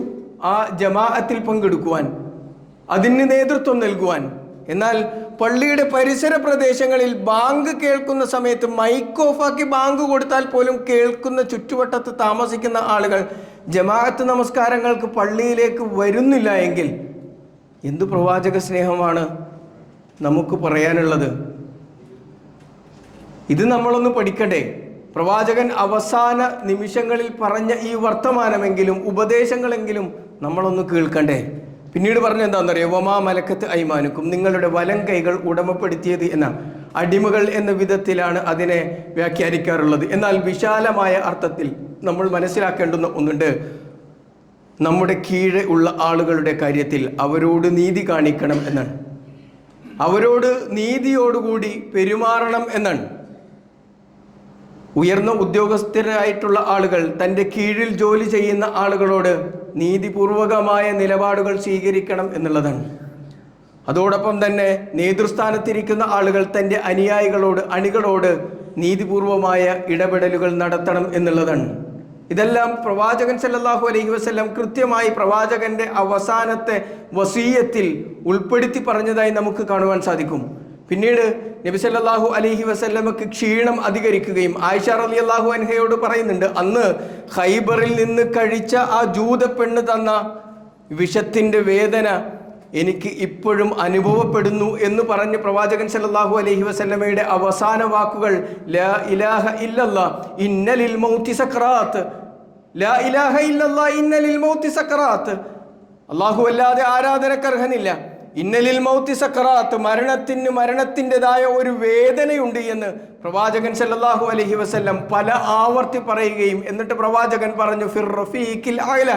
ആ ജമാഅത്തിൽ പങ്കെടുക്കുവാൻ, അതിന് നേതൃത്വം നൽകുവാൻ. എന്നാൽ പള്ളിയുടെ പരിസര പ്രദേശങ്ങളിൽ ബാങ്ക് കേൾക്കുന്ന സമയത്ത് മൈക്ക് ഓഫാക്കി ബാങ്ക് കൊടുത്താൽ പോലും കേൾക്കുന്ന ചുറ്റുവട്ടത്ത് താമസിക്കുന്ന ആളുകൾ ജമാഅത്ത് നമസ്കാരങ്ങൾക്ക് പള്ളിയിലേക്ക് വരുന്നില്ല എങ്കിൽ എന്തു പ്രവാചക സ്നേഹമാണ് നമുക്ക് പറയാനുള്ളത്? ഇത് നമ്മളൊന്ന് പഠിക്കണ്ടേ? പ്രവാചകൻ അവസാന നിമിഷങ്ങളിൽ പറഞ്ഞ ഈ വർത്തമാനമെങ്കിലും ഉപദേശങ്ങളെങ്കിലും നമ്മളൊന്ന് കേൾക്കണ്ടേ? പിന്നീട് പറഞ്ഞ എന്താണെന്നറിയോ? വമാ മലക്കത്ത് ഐമാനുക്കും, നിങ്ങളുടെ വലം കൈകൾ ഉടമപ്പെടുത്തിയത് എന്ന, അടിമകൾ എന്ന വിധത്തിലാണ് അതിനെ വ്യാഖ്യാനിക്കാറുള്ളത്. എന്നാൽ വിശാലമായ അർത്ഥത്തിൽ നമ്മൾ മനസ്സിലാക്കേണ്ടുന്ന ഒന്നുണ്ട്. നമ്മുടെ കീഴെ ഉള്ള ആളുകളുടെ കാര്യത്തിൽ അവരോട് നീതി കാണിക്കണം എന്നാണ്, അവരോട് നീതിയോടുകൂടി പെരുമാറണം എന്നാണ്. ഉയർന്ന ഉദ്യോഗസ്ഥരായിട്ടുള്ള ആളുകൾ തൻ്റെ കീഴിൽ ജോലി ചെയ്യുന്ന ആളുകളോട് നീതിപൂർവകമായ നിലപാടുകൾ സ്വീകരിക്കണം എന്നുള്ളതാണ്. അതോടൊപ്പം തന്നെ നേതൃസ്ഥാനത്തിരിക്കുന്ന ആളുകൾ തൻ്റെ അനുയായികളോട്, അണികളോട് നീതിപൂർവമായ ഇടപെടലുകൾ നടത്തണം എന്നുള്ളതാണ്. ഇതെല്ലാം പ്രവാചകൻ സല്ലല്ലാഹു അലൈഹി വസല്ലം കൃത്യമായി പ്രവാചകന്റെ അവസാനത്തെ വസീയത്തിൽ ഉൾപ്പെടുത്തി പറഞ്ഞതായി നമുക്ക് കാണുവാൻ സാധിക്കും. പിന്നീട് നബി സല്ലല്ലാഹു അലൈഹി വസല്ലമക്ക് ക്ഷീണം അധികരിക്കുകയും ആയിഷ റളിയല്ലാഹു അൻഹയോട് പറയുന്നുണ്ട്, അന്ന് ഖൈബറിൽ നിന്ന് കഴിച്ച ആ ജൂത പെണ്ണ് തന്ന വിഷത്തിൻ്റെ വേദന എനിക്ക് ഇപ്പോഴും അനുഭവപ്പെടുന്നു എന്ന് പറഞ്ഞ് പ്രവാചകൻ സല്ലല്ലാഹു അലൈഹി വസല്ലമയുടെ അവസാന വാക്കുകൾ ലാ ഇലാഹ ഇല്ലല്ലാ ഇന്ന ലിൽ മൗതി സക്രാത്ത്, ലാ ഇലാഹ ഇല്ലല്ലാ ഇന്ന ലിൽ മൗതി സക്രാത്ത്, അല്ലാഹു അല്ലാതെ ആരാധനക്കർഹനില്ല, ഇന്നലിൽ മൗത്തി സക്കറാത്ത്, മരണത്തിൻ്റെതായ ഒരു വേദനയുണ്ട് എന്ന് പ്രവാചകൻ സല്ലല്ലാഹു അലൈഹി വസല്ലം പല ആവർത്തി പറയുകയും എന്നിട്ട് പ്രവാചകൻ പറഞ്ഞു ഫിർ റഫീഖിൽ അഅല,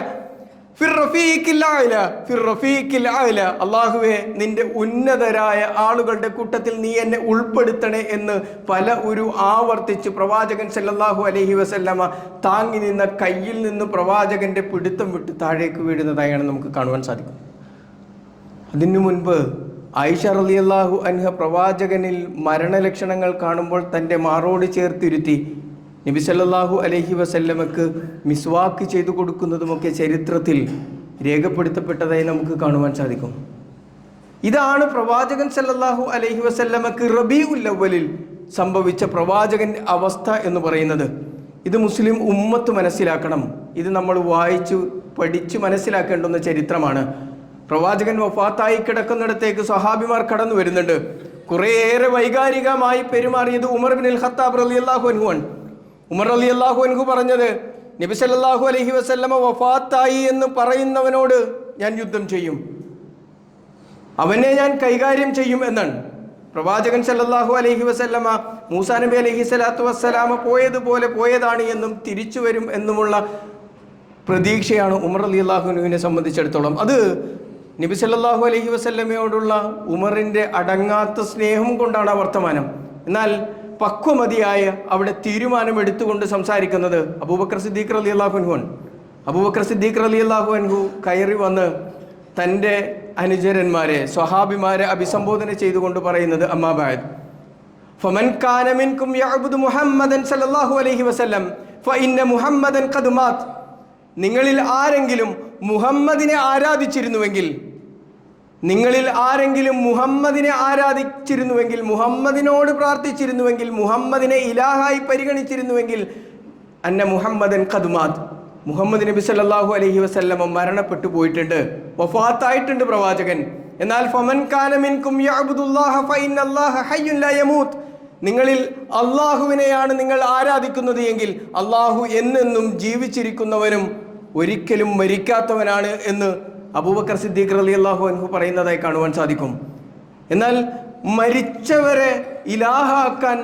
ഫിർ റഫീഖിൽ അഅല, ഫിർ റഫീഖിൽ അഅല, അല്ലാഹുവേ നിന്റെ ഉന്നതരായ ആളുകളുടെ കൂട്ടത്തിൽ നീ എന്നെ ഉൾപ്പെടുത്തണേ എന്ന് ഒരു ആവർത്തിച്ച് പ്രവാചകൻ സല്ലല്ലാഹു അലൈഹി വസല്ലമ താങ്ങി നിന്ന കയ്യിൽ നിന്ന് പ്രവാചകന്റെ പിടുത്തം വിട്ട് താഴേക്ക് വീഴുന്നതായാണ് നമുക്ക് കാണുവാൻ സാധിക്കും. അതിനു മുൻപ് ആയിഷ റളിയല്ലാഹു അൻഹ പ്രവാചകനിൽ മരണലക്ഷണങ്ങൾ കാണുമ്പോൾ തൻ്റെ മാറോട് ചേർത്തിരുത്തി നബി സല്ലല്ലാഹു അലൈഹി വസല്ലമക്ക് മിസ്വാക്ക് ചെയ്തു കൊടുക്കുന്നതുമൊക്കെ ചരിത്രത്തിൽ രേഖപ്പെടുത്തപ്പെട്ടതായി നമുക്ക് കാണുവാൻ സാധിക്കും. ഇതാണ് പ്രവാചകൻ സല്ലല്ലാഹു അലൈഹി വസല്ലമക്ക് റബീഉൽ അവ്വലിൽ സംഭവിച്ച പ്രവാചകൻ്റെ അവസ്ഥ എന്ന് പറയുന്നത്. ഇത് മുസ്ലിം ഉമ്മത്ത് മനസ്സിലാക്കണം. ഇത് നമ്മൾ വായിച്ചു പഠിച്ച് മനസ്സിലാക്കേണ്ടുന്ന ചരിത്രമാണ്. പ്രവാചകൻ വഫാത്തായി കിടക്കുന്നിടത്തേക്ക് സ്വഹാബിമാർ കടന്നു വരുന്നുണ്ട്. കുറേയേറെ വൈകാരികമായി പെരുമാറിയത് ഉമർ ഇബ്നുൽ ഖത്താബ് റളിയല്ലാഹു അൻഹു ആണ്. ഉമർ റളിയല്ലാഹു അൻഹു പറഞ്ഞത് നബി സല്ലല്ലാഹു അലൈഹി വസല്ലമ വഫാത്തായി എന്ന് പറയുന്നവനോട് ഞാൻ യുദ്ധം ചെയ്യും, അവനെ ഞാൻ കൈകാര്യം ചെയ്യും എന്നാണ്. പ്രവാചകൻ സല്ലല്ലാഹു അലൈഹി വസല്ലമ മൂസാ നബി അലൈഹി സ്വലാത്തു വസ്സലാമ പോയതുപോലെ പോയതാണ് എന്നും തിരിച്ചു വരും എന്നുമുള്ള പ്രതീക്ഷയാണ് ഉമർ റളിയല്ലാഹു അൻഹുവിനെ സംബന്ധിച്ചിടത്തോളം. അത് നബി സല്ലല്ലാഹു അലൈഹി വസല്ലമയോടുള്ള ഉമറിൻ്റെ അടങ്ങാത്ത സ്നേഹം കൊണ്ടാണ് ആ വർത്തമാനം. എന്നാൽ പക്വമതിയായ അവിടെ തീരുമാനമെടുത്തുകൊണ്ട് സംസാരിക്കുന്നത് അബൂബക്കർ സിദ്ദീഖ് റളിയല്ലാഹു അൻഹു ആണ്. അബൂബക്കർ സിദ്ദീഖ് റളിയല്ലാഹു അൻഹു കയറി വന്ന് തൻ്റെ അനുചരന്മാരെ സ്വഹാബിമാരെ അഭിസംബോധന ചെയ്തുകൊണ്ട് പറയുന്നത് അമ്മാ ബഅദ് ഫമൻ കാന മിൻകും യഅബ്ദു മുഹമ്മദൻ സല്ലല്ലാഹു അലൈഹി വസല്ലം ഫഇന്ന മുഹമ്മദൻ ഖദ് മാത്. നിങ്ങളിൽ ആരെങ്കിലും മുഹമ്മദിനെ ആരാധിച്ചിരുന്നുവെങ്കിൽ, മുഹമ്മദിനോട് പ്രാർത്ഥിച്ചിരുന്നുവെങ്കിൽ, മുഹമ്മദിനെ ഇലാഹായി പരിഗണിച്ചിരുന്നുവെങ്കിൽ അന്ന മുഹമ്മദൻ ഖദ് മാത്, മുഹമ്മദ് നബി സല്ലല്ലാഹു അലൈഹി വസല്ലം മരണപ്പെട്ടു പോയിട്ടുണ്ട്, വഫാത്തായിട്ടുണ്ട് പ്രവാചകൻ. എന്നാൽ ഫമൻ കാന മിൻകും യഅബ്ദുല്ലാഹ ഫഇന്നല്ലാഹ ഹയ്യുൻ ലാ യമൂത്ത്, നിങ്ങളിൽ അള്ളാഹുവിനെയാണ് നിങ്ങൾ ആരാധിക്കുന്നത് എങ്കിൽ അള്ളാഹു എന്നെന്നും ജീവിച്ചിരിക്കുന്നവനും ഒരിക്കലും മരിക്കാത്തവനാണ് എന്ന് അബൂബക്കർ സിദ്ദീഖ് റളിയല്ലാഹു അൻഹു പറയുന്നതായി കാണുവാൻ സാധിക്കും. എന്നാൽ മരിച്ചവരെ ഇലാഹാക്കാൻ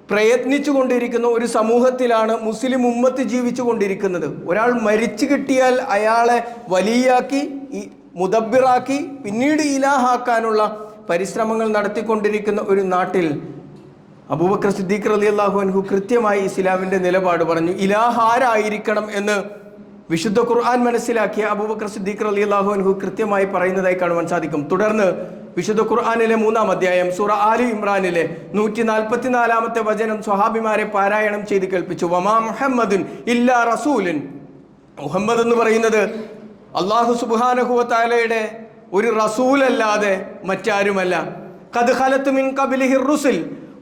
പ്രയത്നിച്ചുകൊണ്ടിരിക്കുന്ന ഒരു സമൂഹത്തിലാണ് മുസ്ലിം ഉമ്മത്ത് ജീവിച്ചു കൊണ്ടിരിക്കുന്നത്. ഒരാൾ മരിച്ചു കിട്ടിയാൽ അയാളെ വലിയാക്കി മുദബ്ബിറാക്കി പിന്നീട് ഇലാഹാക്കാനുള്ള പരിശ്രമങ്ങൾ നടത്തിക്കൊണ്ടിരിക്കുന്ന ഒരു നാട്ടിൽ അബൂബക്കർ സിദ്ദീഖ് റളിയല്ലാഹു അൻഹു കൃത്യമായി ഇസ്ലാമിൻ്റെ നിലപാട് പറഞ്ഞു. ഇലാഹാരായിരിക്കണം എന്ന് വിശുദ്ധ ഖുർആൻ മനസ്സിലാക്കിയ അബൂബക്കർ സിദ്ദീഖ് റളിയല്ലാഹു അൻഹു കൃത്യമായി പറയുന്നതായി കാണുവാൻ സാധിക്കും. തുടർന്ന് വിശുദ്ധ ഖുർആനിലെ 3-ാം അധ്യായം സൂറ ആലി ഇമ്രാനിലെ 144-ാമത്തെ വചനം സ്വഹാബിമാരെ പാരായണം ചെയ്ത് കേൾപ്പിച്ചു. വമാ മുഹമ്മദുൻ ഇല്ലാ റസൂലുൻ, മുഹമ്മദ് എന്ന് പറയുന്നത് അല്ലാഹു സുബ്ഹാനഹു വ തആലയുടെ ഒരു റസൂലല്ലാതെ മറ്റാരുമല്ല. ഖദ് ഖലത്ത് മിൻ ഖബ്ലിഹിർ റുസുൽ,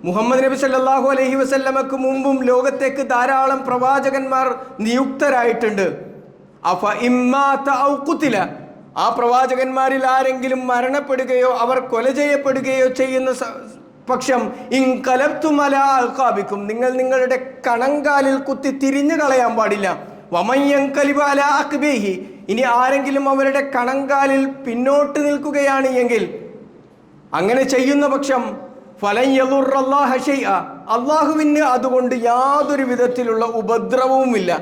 മുഹമ്മദ് നബി സല്ലല്ലാഹു അലൈഹി വസല്ലമക്ക് മുമ്പും ലോകത്തേക്ക് ധാരാളം പ്രവാചകന്മാർ നിയുക്തരായിട്ടുണ്ട്. അഫ ഇമ്മാത ഔ ഖുതില, ആ പ്രവാചകന്മാരിൽ ആരെങ്കിലും മരണപ്പെടുകയോ അവർ കൊല ചെയ്യപ്പെടുകയോ ചെയ്യുന്ന പക്ഷം ഇൻകലബ്തും അലാ അഖാബിക്കും, നിങ്ങൾ നിങ്ങളുടെ കണങ്കാലിൽ കുത്തി തിരിഞ്ഞു കളയാൻ പാടില്ല. വമയ്യൻകലിബ അലാ അഖ്ബിഹി, ഇനി ആരെങ്കിലും അവരുടെ കണങ്കാലിൽ പിന്നോട്ട് നിൽക്കുകയാണ് എങ്കിൽ, അങ്ങനെ ചെയ്യുന്ന പക്ഷം ഫലൻ യദുറല്ലാഹ ശൈഅ, അല്ലാഹുവിന് അതുകൊണ്ട് യാതൊരു വിധത്തിലുള്ള ഉപദ്രവവുമില്ല.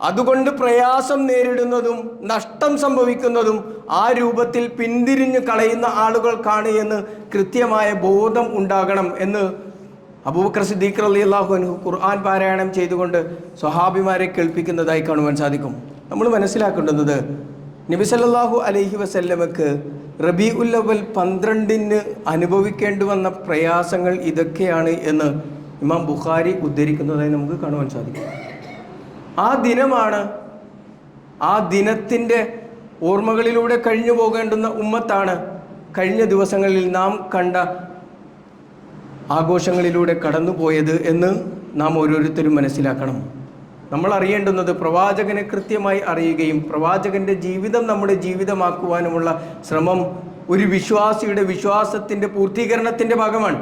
അതുകൊണ്ട് പ്രയാസം നേരിടുന്നതും നഷ്ടം സംഭവിക്കുന്നതും ആ രൂപത്തിൽ പിന്തിരിഞ്ഞു കളയുന്ന ആളുകൾക്കാണ് എന്ന് കൃത്യമായ ബോധം ഉണ്ടാകണം എന്ന് അബൂബക്കർ സിദ്ദീഖ് റളിയല്ലാഹു അൻഹു ഖുർആൻ പാരായണം ചെയ്തുകൊണ്ട് സ്വഹാബിമാരെ കേൾപ്പിക്കുന്നതായി കാണുവാൻ സാധിക്കും. നമ്മൾ മനസ്സിലാക്കേണ്ടുന്നത് നബി സല്ലല്ലാഹു അലൈഹി വസല്ലമക്ക് റബീഉൽ അവ്വൽ 12-ന് അനുഭവിക്കേണ്ടി വന്ന പ്രയാസങ്ങൾ ഇതൊക്കെയാണ് എന്ന് ഇമാം ബുഖാരി ഉദ്ധരിക്കുന്നതായി നമുക്ക് കാണുവാൻ സാധിക്കും. ആ ദിനമാണ്, ആ ദിനത്തിൻ്റെ ഓർമ്മകളിലൂടെ കഴിഞ്ഞു പോകേണ്ടുന്ന ഉമ്മത്താണ് കഴിഞ്ഞ ദിവസങ്ങളിൽ നാം കണ്ട ആഘോഷങ്ങളിലൂടെ കടന്നുപോയത് എന്ന് നാം ഓരോരുത്തരും മനസ്സിലാക്കണം. നമ്മൾ അറിയേണ്ടുന്നത് പ്രവാചകനെ കൃത്യമായി അറിയുകയും പ്രവാചകൻ്റെ ജീവിതം നമ്മുടെ ജീവിതമാക്കുവാനുമുള്ള ശ്രമം ഒരു വിശ്വാസിയുടെ വിശ്വാസത്തിൻ്റെ പൂർത്തീകരണത്തിൻ്റെ ഭാഗമാണ്.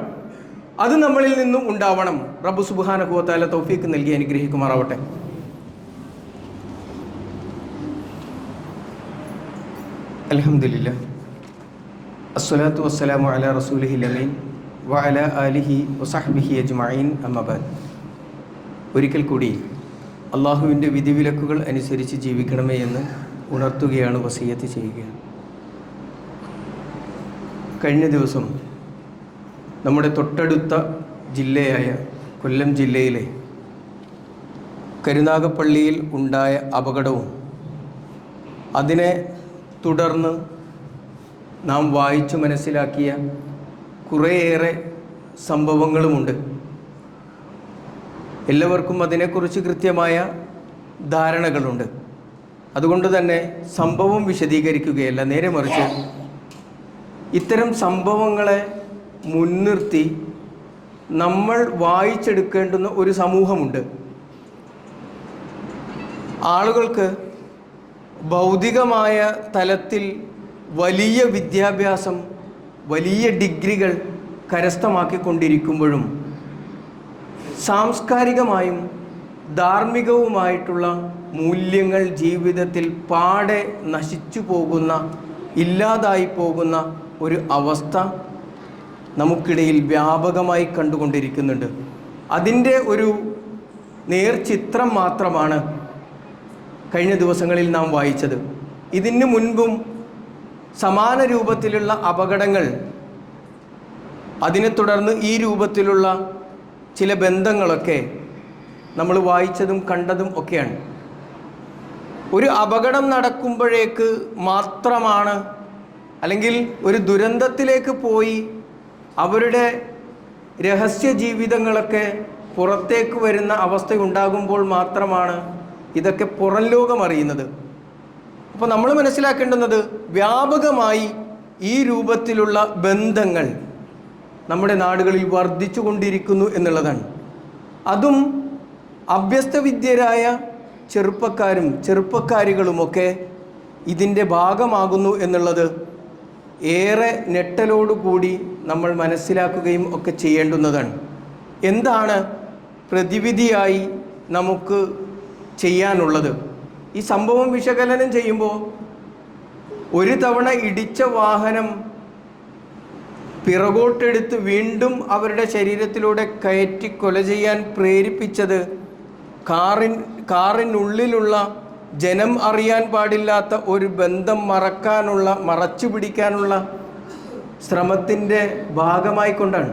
അത് നമ്മളിൽ നിന്നും ഉണ്ടാവണം. റബ്ബ് സുബ്ഹാനഹു വ തആല തൗഫീഖ് നൽകി അനുഗ്രഹിക്കുമാറാവട്ടെ. അൽഹംദുലില്ലാ അസ്സലാത്തു വസ്സലാമു അലാ റസൂലിഹിൽ അമീൻ വഅലാ ആലിഹി വസഹ്ബിഹി അജ്മഈൻ അമ്മാ ബഅദ്. ഒരിക്കൽ കൂടി അള്ളാഹുവിൻ്റെ വിധിവിലക്കുകൾ അനുസരിച്ച് ജീവിക്കണമേ എന്ന് ഉണർത്തുകയാണ്, വസിയ്യത്ത് ചെയ്യുകയാണ്. കഴിഞ്ഞ ദിവസം നമ്മുടെ തൊട്ടടുത്ത ജില്ലയായ കൊല്ലം ജില്ലയിലെ കരുനാഗപ്പള്ളിയിൽ ഉണ്ടായ അപകടവും അതിനെ തുടർന്ന് നാം വായിച്ചു മനസ്സിലാക്കിയ കുറേയേറെ സംഭവങ്ങളുമുണ്ട്. എല്ലാവർക്കും അതിനെക്കുറിച്ച് കൃത്യമായ ധാരണകളുണ്ട്. അതുകൊണ്ട് തന്നെ സംഭവം വിശദീകരിക്കുകയല്ല, നേരെ മറിച്ച് ഇത്തരം സംഭവങ്ങളെ മുൻനിർത്തി നമ്മൾ വായിച്ചെടുക്കേണ്ടുന്ന ഒരു സമൂഹമുണ്ട്. ആളുകൾക്ക് ഭൗതികമായ തലത്തിൽ വലിയ വിദ്യാഭ്യാസം, വലിയ ഡിഗ്രികൾ കരസ്ഥമാക്കിക്കൊണ്ടിരിക്കുമ്പോഴും സാംസ്കാരികമായും ധാർമ്മികവുമായിട്ടുള്ള മൂല്യങ്ങൾ ജീവിതത്തിൽ പാടെ നശിച്ചു പോകുന്ന, ഇല്ലാതായി പോകുന്ന ഒരു അവസ്ഥ നമുക്കിടയിൽ വ്യാപകമായി കണ്ടുകൊണ്ടിരിക്കുന്നുണ്ട്. അതിൻ്റെ ഒരു നേർചിത്രം മാത്രമാണ് കഴിഞ്ഞ ദിവസങ്ങളിൽ നാം വായിച്ചത്. ഇതിനു മുൻപും സമാന രൂപത്തിലുള്ള അപകടങ്ങൾ, അതിനെ തുടർന്ന് ഈ രൂപത്തിലുള്ള ചില ബന്ധങ്ങളൊക്കെ നമ്മൾ വായിച്ചതും കണ്ടതും ഒക്കെയാണ്. ഒരു അപകടം നടക്കുമ്പോഴേക്ക് മാത്രമാണ്, അല്ലെങ്കിൽ ഒരു ദുരന്തത്തിലേക്ക് പോയി അവരുടെ രഹസ്യ ജീവിതങ്ങളൊക്കെ പുറത്തേക്ക് വരുന്ന അവസ്ഥയുണ്ടാകുമ്പോൾ മാത്രമാണ് ഇതൊക്കെ പുറം ലോകം അറിയുന്നത്. അപ്പോൾ നമ്മൾ മനസ്സിലാക്കേണ്ടുന്നത്, വ്യാപകമായി ഈ രൂപത്തിലുള്ള ബന്ധങ്ങൾ നമ്മുടെ നാടുകളിൽ വർദ്ധിച്ചു കൊണ്ടിരിക്കുന്നു എന്നുള്ളതാണ്. അതും അഭ്യസ്തവിദ്യരായ ചെറുപ്പക്കാരും ചെറുപ്പക്കാരികളുമൊക്കെ ഇതിൻ്റെ ഭാഗമാകുന്നു എന്നുള്ളത് ഏറെ ഞെട്ടലോടുകൂടി നമ്മൾ മനസ്സിലാക്കുകയും ഒക്കെ ചെയ്യേണ്ടുന്നതാണ്. എന്താണ് പ്രതിവിധിയായി നമുക്ക് ചെയ്യാനുള്ളത്? ഈ സംഭവം വിശകലനം ചെയ്യുമ്പോൾ ഒരു തവണ ഇടിച്ച വാഹനം പിറകോട്ടെടുത്ത് വീണ്ടും അവരുടെ ശരീരത്തിലൂടെ കയറ്റി കൊല ചെയ്യാൻ പ്രേരിപ്പിച്ചത് കാറിനുള്ളിലുള്ള ജനം അറിയാൻ പാടില്ലാത്ത ഒരു ബന്ധം മറച്ചു പിടിക്കാനുള്ള ശ്രമത്തിൻ്റെ ഭാഗമായിക്കൊണ്ടാണ്.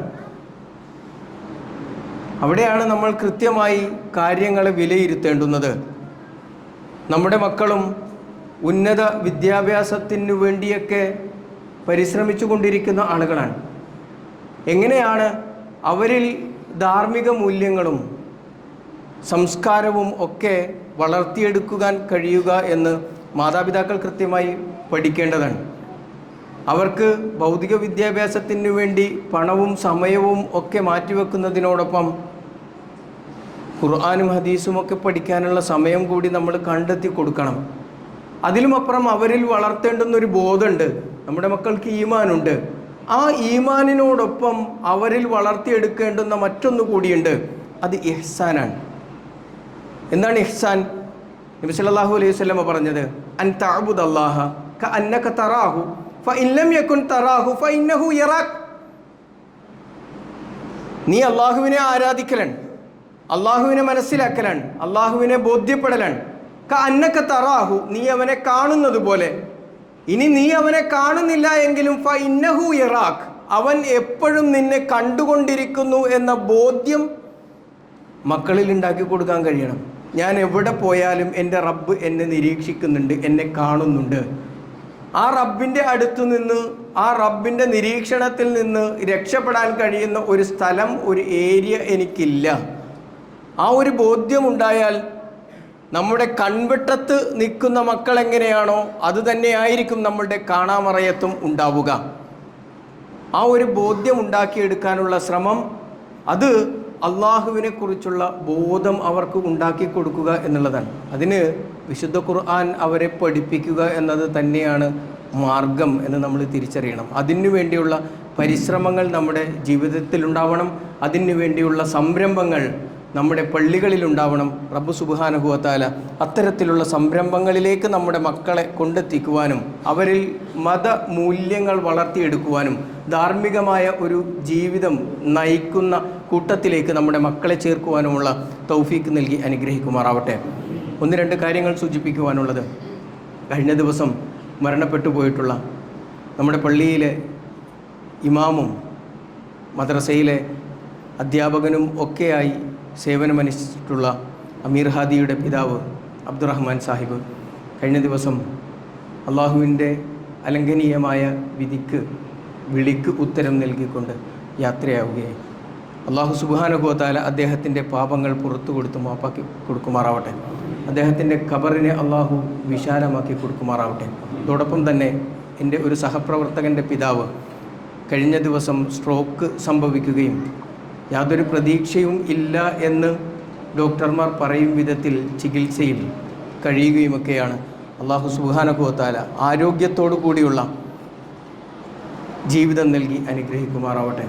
അവിടെയാണ് നമ്മൾ കൃത്യമായി കാര്യങ്ങളെ വിലയിരുത്തേണ്ടുന്നത്. നമ്മുടെ മക്കളും ഉന്നത വിദ്യാഭ്യാസത്തിനു വേണ്ടിയൊക്കെ പരിശ്രമിച്ചു കൊണ്ടിരിക്കുന്ന ആളുകളാണ്. എങ്ങനെയാണ് അവരിൽ ധാർമ്മിക മൂല്യങ്ങളും സംസ്കാരവും ഒക്കെ വളർത്തിയെടുക്കാൻ കഴിയുക എന്ന് മാതാപിതാക്കൾ കൃത്യമായി പഠിക്കേണ്ടതാണ്. അവർക്ക് ഭൗതിക വിദ്യാഭ്യാസത്തിനു വേണ്ടി പണവും സമയവും ഒക്കെ മാറ്റിവെക്കുന്നതിനോടൊപ്പം ഖുർആനും ഹദീസും ഒക്കെ പഠിക്കാനുള്ള സമയം കൂടി നമ്മൾ കണ്ടെത്തി കൊടുക്കണം. അതിലുമപ്പുറം അവരിൽ വളർത്തേണ്ടുന്നൊരു ബോധമുണ്ട്. നമ്മുടെ മക്കൾക്ക് ഈമാനുണ്ട്. ആ ഈമാനിനോടൊപ്പം അവരിൽ വളർത്തിയെടുക്കേണ്ടുന്ന മറ്റൊന്നു കൂടിയുണ്ട്, അത് ഇഹ്സാനാണ്. എന്താണ് ഇഹ്സാൻ? നബി സല്ലല്ലാഹു അലൈഹി വസല്ലം പറഞ്ഞത്, അൻ തഅബുദല്ലാഹ കഅന്നക തറാഹു ഫഇൻ ലം യകുൻ തറാഹു ഫഇന്നഹു യറാക്. നീ അല്ലാഹുവിനെ ആരാധിക്കലാണ്, അല്ലാഹുവിനെ മനസ്സിലാക്കലാണ്, അല്ലാഹുവിനെ ബോധ്യപ്പെടലാണ്. കഅന്നക തറാഹു, നീ അവനെ കാണുന്നത് പോലെ. ഇനി നീ അവനെ കാണുന്നില്ല എങ്കിലും ഫഇന്നഹു യറാക്, അവൻ എപ്പോഴും നിന്നെ കണ്ടുകൊണ്ടിരിക്കുന്നു എന്ന ബോധ്യം മക്കളിൽ ഉണ്ടാക്കി കൊടുക്കാൻ കഴിയണം. ഞാൻ എവിടെ പോയാലും എൻ്റെ റബ്ബ് എന്നെ നിരീക്ഷിക്കുന്നുണ്ട്, എന്നെ കാണുന്നുണ്ട്. ആ റബ്ബിൻ്റെ അടുത്തു നിന്ന്, ആ റബ്ബിൻ്റെ നിരീക്ഷണത്തിൽ നിന്ന് രക്ഷപ്പെടാൻ കഴിയുന്ന ഒരു സ്ഥലം, ഒരു ഏരിയ എനിക്കില്ല. ആ ഒരു ബോധ്യമുണ്ടായാൽ നമ്മുടെ കൺവെട്ടത്ത് നിൽക്കുന്ന മക്കൾ എങ്ങനെയാണോ അത് തന്നെയായിരിക്കും നമ്മളുടെ കാണാമറയത്തും ഉണ്ടാവുക. ആ ഒരു ബോധ്യം ഉണ്ടാക്കിയെടുക്കാനുള്ള ശ്രമം, അത് അള്ളാഹുവിനെ കുറിച്ചുള്ള ബോധം അവർക്ക് ഉണ്ടാക്കി കൊടുക്കുക എന്നുള്ളതാണ്. അതിന് വിശുദ്ധ ഖുർആൻ അവരെ പഠിപ്പിക്കുക എന്നത് തന്നെയാണ് മാർഗം എന്ന് നമ്മൾ തിരിച്ചറിയണം. അതിനു വേണ്ടിയുള്ള പരിശ്രമങ്ങൾ നമ്മുടെ ജീവിതത്തിൽ ഉണ്ടാവണം. അതിനു വേണ്ടിയുള്ള സംരംഭങ്ങൾ നമ്മുടെ പള്ളികളിലുണ്ടാവണം. റബ്ബ് സുബ്ഹാനഹു വ തആല അത്തരത്തിലുള്ള സംരംഭങ്ങളിലേക്ക് നമ്മുടെ മക്കളെ കൊണ്ടെത്തിക്കുവാനും അവരിൽ മതമൂല്യങ്ങൾ വളർത്തിയെടുക്കുവാനും ധാർമ്മികമായ ഒരു ജീവിതം നയിക്കുന്ന കൂട്ടത്തിലേക്ക് നമ്മുടെ മക്കളെ ചേർക്കുവാനുമുള്ള തൗഫീക്ക് നൽകി അനുഗ്രഹിക്കുമാറാവട്ടെ. ഒന്ന് രണ്ട് കാര്യങ്ങൾ സൂചിപ്പിക്കുവാനുള്ളത്, കഴിഞ്ഞ ദിവസം മരണപ്പെട്ടു പോയിട്ടുള്ള നമ്മുടെ പള്ളിയിലെ ഇമാമും മദ്രസയിലെ അധ്യാപകനും ഒക്കെയായി സേവനമനുഷ്ഠിച്ചിട്ടുള്ള അമീർ ഹാദിയുടെ പിതാവ് അബ്ദുറഹ്മാൻ സാഹിബ് കഴിഞ്ഞ ദിവസം അള്ളാഹുവിൻ്റെ അലംഘനീയമായ വിളിക്ക് ഉത്തരം നൽകിക്കൊണ്ട് യാത്രയാവുകയായി. അള്ളാഹു സുബ്ഹാനഹു വ തആല അദ്ദേഹത്തിൻ്റെ പാപങ്ങൾ പുറത്തു കൊടുത്ത് മാപ്പാക്കി കൊടുക്കുമാറാവട്ടെ. അദ്ദേഹത്തിൻ്റെ ഖബറിനെ അള്ളാഹു വിശാലമാക്കി കൊടുക്കുമാറാവട്ടെ. അതോടൊപ്പം തന്നെ എൻ്റെ ഒരു സഹപ്രവർത്തകൻ്റെ പിതാവ് കഴിഞ്ഞ ദിവസം സ്ട്രോക്ക് സംഭവിക്കുകയും യാതൊരു പ്രതീക്ഷയും ഇല്ല എന്ന് ഡോക്ടർമാർ പറയും വിധത്തിൽ ചികിത്സയിൽ കഴിയുകയുമൊക്കെയാണ്. അള്ളാഹു സുബ്ഹാനഹു വ തആല ആരോഗ്യത്തോടു കൂടിയുള്ള ജീവിതം നൽകി അനുഗ്രഹിക്കുമാറാവട്ടെ.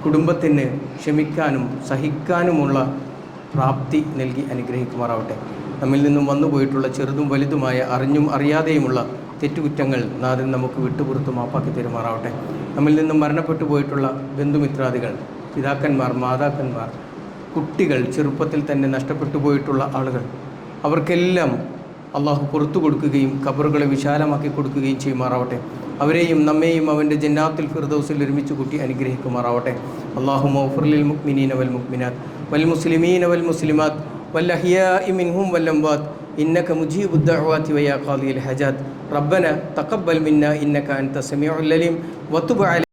കുടുംബത്തിന് ക്ഷമിക്കാനും സഹിക്കാനുമുള്ള പ്രാപ്തി നൽകി അനുഗ്രഹിക്കുമാറാവട്ടെ. നമ്മിൽ നിന്നും വന്നുപോയിട്ടുള്ള ചെറുതും വലുതുമായ അറിഞ്ഞും അറിയാതെയുമുള്ള തെറ്റുകുറ്റങ്ങൾ നാഥൻ നമുക്ക് വിട്ടുപുറത്ത് മാപ്പാക്കി തരുമാറാവട്ടെ. നമ്മിൽ നിന്നും മരണപ്പെട്ടു പോയിട്ടുള്ള ബന്ധുമിത്രാദികൾ, പിതാക്കന്മാർ, മാതാക്കന്മാർ, കുട്ടികൾ, ചെറുപ്പത്തിൽ തന്നെ നഷ്ടപ്പെട്ടു പോയിട്ടുള്ള ആളുകൾ, അവർക്കെല്ലാം അള്ളാഹു പുറത്തു കൊടുക്കുകയും ഖബറുകളെ വിശാലമാക്കി കൊടുക്കുകയും ചെയ്യുമാറാവട്ടെ. അവരെയും നമ്മെയും അവൻ്റെ ജന്നാത്തുൽ ഫിർദൗസിൽ ഒരുമിച്ച് കൂട്ടി അനുഗ്രഹിക്കുമാറാവട്ടെ. അല്ലാഹുമ്മ ഗ്ഫിർ ലിൽ മുഅ്മിനീന വൽ മുഅ്മിനാത്ത് വൽ മുസ്ലിമീന വൽ മുസ്ലിമാത്ത് വൽ അഹ്യാഇ മിൻഹും വൽ അംവാത്ത് ഇന്നക മുജീബുദ് ദഅവാതി വയാ ഖാദിയൽ ഹജാത്ത് റബ്ബന തഖബ്ബൽ മിന്നാ ഇന്നക അൻത സമീഉൽ അലീം വതുബ്